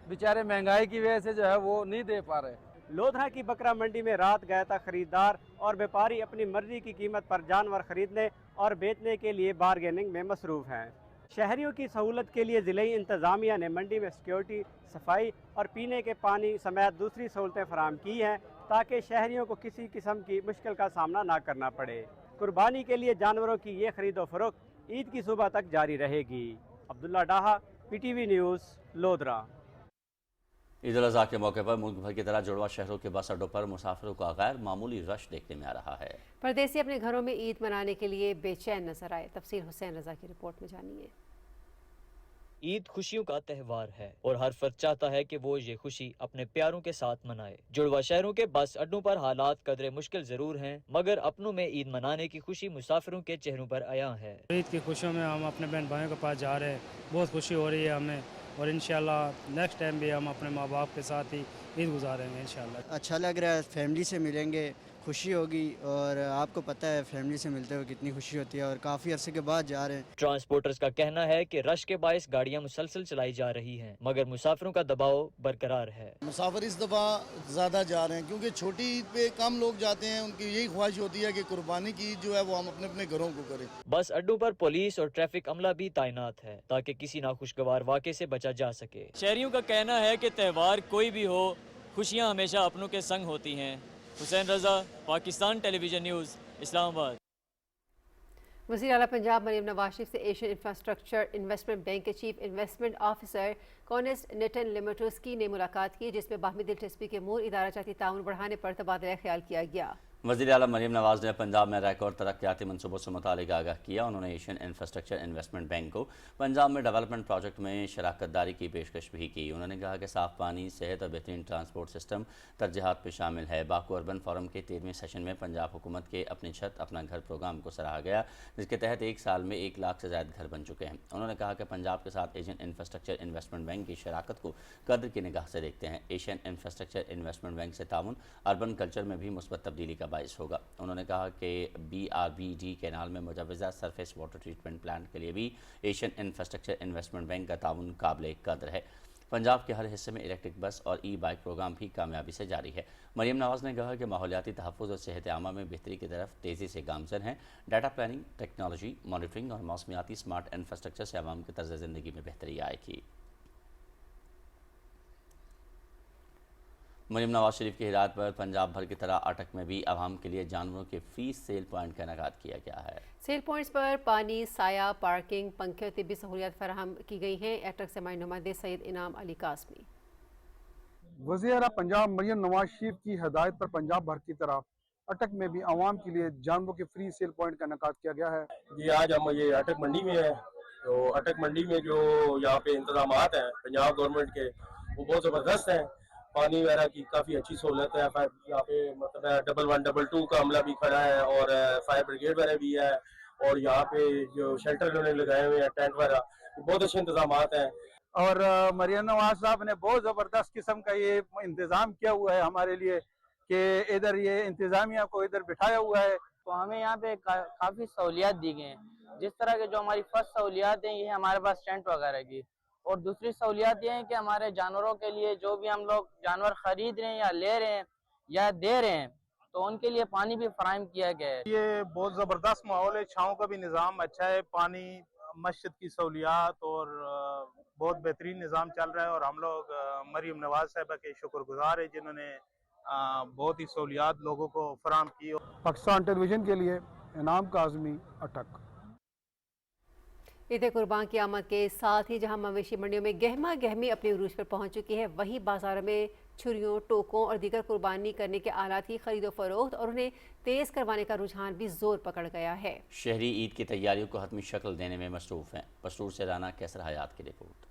बेचारे महंगाई की वजह से जो है वो नहीं दे पा रहे। लोधरा की बकरा मंडी में रात गया था खरीदार और व्यापारी अपनी मर्जी की कीमत पर जानवर खरीदने और बेचने के लिए बारगेनिंग में मसरूफ़ हैं। शहरियों की सहूलत के लिए ज़िले इंतज़ामिया ने मंडी में सिक्योरिटी, सफाई और पीने के पानी समेत दूसरी सहूलतें फराहम की हैं ताकि शहरियों को किसी किस्म की मुश्किल का सामना ना करना पड़े। कुर्बानी के लिए जानवरों की ये खरीदो फरोख्त ईद की सुबह तक जारी रहेगी। अब्दुल्ला डाहा, PTV न्यूज़, लोधरा। ईद उल अज़हा के मौके पर मुल्क भर की तरह जुड़वा शहरों के बस अड्डों पर मुसाफिरों का गैर मामूली रश देखने में आ रहा है। परदेसी अपने घरों में ईद मनाने के लिए बेचैन नजर आए। तफसील हुसैन रजा की रिपोर्ट में जानिए। ईद खुशियों का त्यौहार है और हर फर्द चाहता है कि वो ये खुशी अपने प्यारों के साथ मनाए। जुड़वा शहरों के बस अड्डों पर हालात कदरे मुश्किल जरूर हैं, मगर अपनों में ईद मनाने की खुशी मुसाफिरों के चेहरों पर आया है। ईद की खुशियों में हम अपने बहन भाइयों के पास जा रहे हैं, बहुत खुशी हो रही है हमें, और इंशाल्लाह नेक्स्ट टाइम भी हम अपने माँ बाप के साथ ही ईद गुजारेंगे इंशाल्लाह। अच्छा लग रहा है, फैमिली से मिलेंगे, خوشی ہوگی، اور آپ کو پتہ ہے فیملی سے ملتے ہوئے کتنی خوشی ہوتی ہے، اور کافی عرصے کے بعد جا رہے ہیں۔ ٹرانسپورٹرز کا کہنا ہے کہ رش کے باعث گاڑیاں مسلسل چلائی جا رہی ہیں، مگر مسافروں کا دباؤ برقرار ہے۔ مسافر اس دفعہ زیادہ جا رہے ہیں کیونکہ چھوٹی عید پہ کم لوگ جاتے ہیں، ان کی یہی خواہش ہوتی ہے کہ قربانی کی عید جو ہے وہ ہم اپنے اپنے گھروں کو کریں۔ بس اڈوں پر پولیس اور ٹریفک عملہ بھی تعینات ہے تاکہ کسی ناخوشگوار واقعے سے بچا جا سکے۔ شہریوں کا کہنا ہے کہ تہوار کوئی بھی ہو، خوشیاں ہمیشہ اپنوں کے سنگ ہوتی ہیں۔ حسین رضا، پاکستان ٹیلی ویژن نیوز، اسلام آباد۔ وزیر اعلیٰ پنجاب مریم نواز شریف سے ایشین انفراسٹرکچر انویسٹمنٹ بینک کے چیف انویسٹمنٹ آفیسر کونسٹ نیٹن لیمٹرسکی نے ملاقات کی، جس میں باہمی دلچسپی کے امور، ادارہ جاتی تعاون بڑھانے پر تبادلہ خیال کیا گیا۔ وزیر اعلیٰ مریم نواز نے پنجاب میں ریکارڈ ترقیاتی منصوبوں سے متعلق آگاہ کیا۔ انہوں نے ایشین انفراسٹرکچر انویسٹمنٹ بینک کو پنجاب میں ڈیولپمنٹ پروجیکٹ میں شراکت داری کی پیشکش بھی کی۔ انہوں نے کہا کہ صاف پانی، صحت اور بہترین ٹرانسپورٹ سسٹم ترجیحات پہ شامل ہے۔ باکو اربن فورم کے 13ویں سیشن میں پنجاب حکومت کے اپنی چھت اپنا گھر پروگرام کو سراہا گیا، جس کے تحت ایک سال میں 1 لاکھ سے زائد گھر بن چکے ہیں۔ انہوں نے کہا کہ پنجاب کے ساتھ ایشین انفراسٹرکچر انویسٹمنٹ بینک کی شراکت کو قدر کی نگاہ سے دیکھتے ہیں۔ ایشین انفراسٹرکچر انویسٹمنٹ بینک سے تعاون اربن کلچر میں بھی مثبت تبدیلی کا باعث ہوگا۔ انہوں نے کہا کہ BRBD کینال میں مجوزہ سرفیس واٹر ٹریٹمنٹ پلانٹ کے لیے بھی ایشین انفراسٹرکچر انویسٹمنٹ بینک کا تعاون قابل قدر ہے۔ پنجاب کے ہر حصے میں الیکٹرک بس اور ای بائک پروگرام بھی کامیابی سے جاری ہے۔ مریم نواز نے کہا کہ ماحولیاتی تحفظ اور صحت عامہ میں بہتری کی طرف تیزی سے گامزن ہیں۔ ڈیٹا پلاننگ، ٹیکنالوجی، مانیٹرنگ اور موسمیاتی سمارٹ انفراسٹرکچر سے عوام کے طرز زندگی میں بہتری آئے گی۔ مریم نواز شریف کی ہدایت پر پنجاب بھر کی طرح اٹک میں بھی عوام کے لیے جانوروں کے فری سیل پوائنٹ کا انعقاد کیا گیا ہے۔ سیل پوائنٹس پر پانی، سایہ، پارکنگ، پنکھے اور طبی سہولیات فراہم کی گئی ہیں۔ اٹک سے ہمارے نمائندے سید انعام علی قاسمی۔ وزیر اعلیٰ پنجاب مریم نواز شریف کی ہدایت پر پنجاب بھر کی طرح اٹک میں بھی عوام کے لیے جانوروں کے فری سیل پوائنٹ کا انعقاد کیا گیا ہے۔ جی آج ہم یہ اٹک منڈی میں ہیں، تو اٹک منڈی میں جو یہاں پہ انتظامات ہیں پنجاب گورنمنٹ کے وہ بہت زبردست ہیں۔ پانی وغیرہ کی کافی اچھی سہولت ہے، یہاں پہ مطلب 112 کا عملہ بھی کھڑا ہے اور فائر بریگیڈ وغیرہ بھی ہے، اور یہاں پہ جو شیلٹر انہوں نے لگائے ہوئے ہیں ٹینٹ وغیرہ، بہت اچھے انتظامات ہیں۔ اور مریم نواز صاحب نے بہت زبردست قسم کا یہ انتظام کیا ہوا ہے ہمارے لیے کہ ادھر یہ انتظامیہ کو ادھر بٹھایا ہوا ہے، تو ہمیں یہاں پہ کافی سہولیات دی گئی ہیں۔ جس طرح کے جو ہماری فرسٹ سہولیات ہیں یہ ہے ہمارے پاس ٹینٹ وغیرہ کی، اور دوسری سہولیات یہ ہیں کہ ہمارے جانوروں کے لیے جو بھی ہم لوگ جانور خرید رہے ہیں یا لے رہے ہیں یا دے رہے ہیں تو ان کے لیے پانی بھی فراہم کیا گیا ہے۔ یہ بہت زبردست ماحول ہے، چھاؤں کا بھی نظام اچھا ہے، پانی، مسجد کی سہولیات اور بہت بہترین نظام چل رہا ہے، اور ہم لوگ مریم نواز صاحبہ کے شکر گزار ہیں جنہوں نے بہت ہی سہولیات لوگوں کو فراہم کی۔ پاکستان ٹیلی ویژن کے لیے انعام قاسمی، اٹک۔ عید قربان کی آمد کے ساتھ ہی جہاں مویشی منڈیوں میں گہما گہمی اپنے عروج پر پہنچ چکی ہے، وہیں بازاروں میں چھریوں، ٹوکوں اور دیگر قربانی کرنے کے آلات کی خرید و فروخت اور انہیں تیز کروانے کا رجحان بھی زور پکڑ گیا ہے۔ شہری عید کی تیاریوں کو حتمی شکل دینے میں مصروف ہیں۔ پسرور سے رانا کیسر حیات کی رپورٹ۔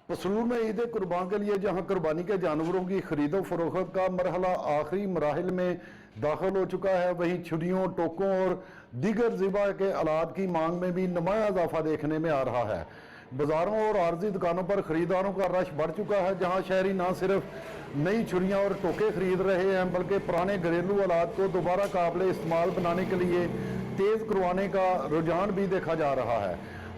پسرور میں عید قربان کے لیے جہاں قربانی کے جانوروں کی خرید و فروخت کا مرحلہ آخری مراحل میں داخل ہو چکا ہے، وہیں چھریوں، ٹوکوں اور دیگر ذبح کے آلات کی مانگ میں بھی نمایاں اضافہ دیکھنے میں آ رہا ہے۔ بازاروں اور عارضی دکانوں پر خریداروں کا رش بڑھ چکا ہے، جہاں شہری نہ صرف نئی چھریاں اور ٹوکے خرید رہے ہیں بلکہ پرانے گھریلو آلات کو دوبارہ قابل استعمال بنانے کے لیے تیز کروانے کا رجحان بھی دیکھا جا رہا ہے۔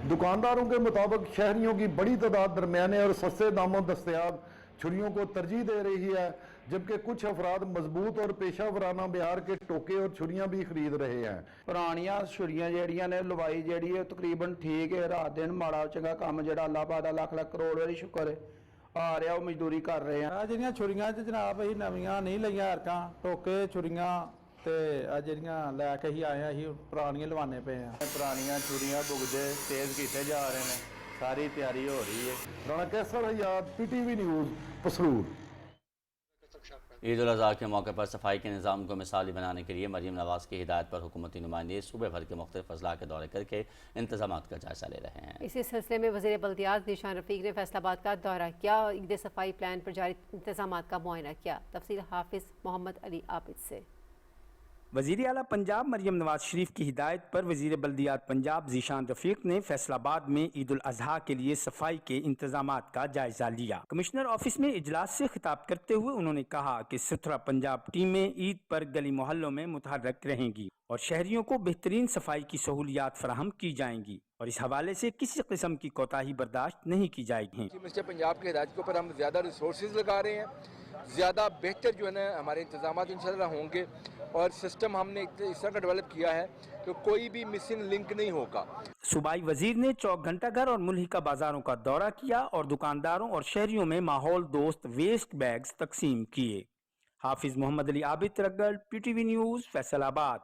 دکانداروں کے مطابق شہریوں کی بڑی تعداد درمیانے اور سستے داموں دستیاب چھریوں کو ترجیح دے رہی ہے، جبکہ کچھ افراد مضبوط اور پیشہ ورانہ معیار کے ٹوکے اور چھریاں بھی خرید رہے ہیں۔ پرانیاں چھریاں جیڑیاں نے لوائی جیڑی ہے تقریباً ٹھیک ہے، رات دن ماڑا چنگا کام جڑا اللہ پاک دا لاکھ لاکھ کروڑ والی شکر ہے آ رہا، وہ مزدوری کر رہے ہیں۔ جہاں چھریاں جناب اسی نویاں نہیں لਈਆਂ ہرکاں ٹوکے چھریاں تے جہاں لے کے ہی آئے ہیں، پرانیاں لوانے پے ہیں۔ پرانیاں چھریاں بگدے تیز کیتے جا رہے ہیں، ساری تیاری ہو رہی ہے۔ رانا کیسر حیات، PTV نیوز، پسرور۔ عید الاضحیٰ کے موقع پر صفائی کے نظام کو مثالی بنانے کے لیے مریم نواز کی ہدایت پر حکومتی نمائندے صوبے بھر کے مختلف اضلاع کے دورے کر کے انتظامات کا جائزہ لے رہے ہیں۔ اسی سلسلے میں وزیر بلدیات ذیشان رفیق نے فیصل آباد کا دورہ کیا اور عید صفائی پلان پر جاری انتظامات کا معائنہ کیا۔ تفصیل حافظ محمد علی عابد سے۔ وزیر اعلیٰ پنجاب مریم نواز شریف کی ہدایت پر وزیر بلدیات پنجاب ذیشان رفیق نے فیصل آباد میں عید الاضحیٰ کے لیے صفائی کے انتظامات کا جائزہ لیا۔ کمشنر آفس میں اجلاس سے خطاب کرتے ہوئے انہوں نے کہا کہ ستھرا پنجاب ٹیمیں عید پر گلی محلوں میں متحرک رہیں گی اور شہریوں کو بہترین صفائی کی سہولیات فراہم کی جائیں گی اور اس حوالے سے کسی قسم کی کوتاہی برداشت نہیں کی جائے گی۔ مسٹر پنجاب کی ہدایت کے اوپر ہم زیادہ ریسورسز لگا رہے ہیں، زیادہ بہتر جو ہے نا ہمارے انتظامات انشاءاللہ ہوں گے اور سسٹم ہم نے اس طرح کا ڈیولپ کیا ہے کہ کوئی بھی مسنگ لنک نہیں ہوگا۔ صوبائی وزیر نے چوک گھنٹہ گھر اور ملحقہ بازاروں کا دورہ کیا اور دکانداروں اور شہریوں میں ماحول دوست ویسٹ بیگز تقسیم کیے۔ حافظ محمد علی عابد ترگڑ، PTV نیوز، فیصل آباد۔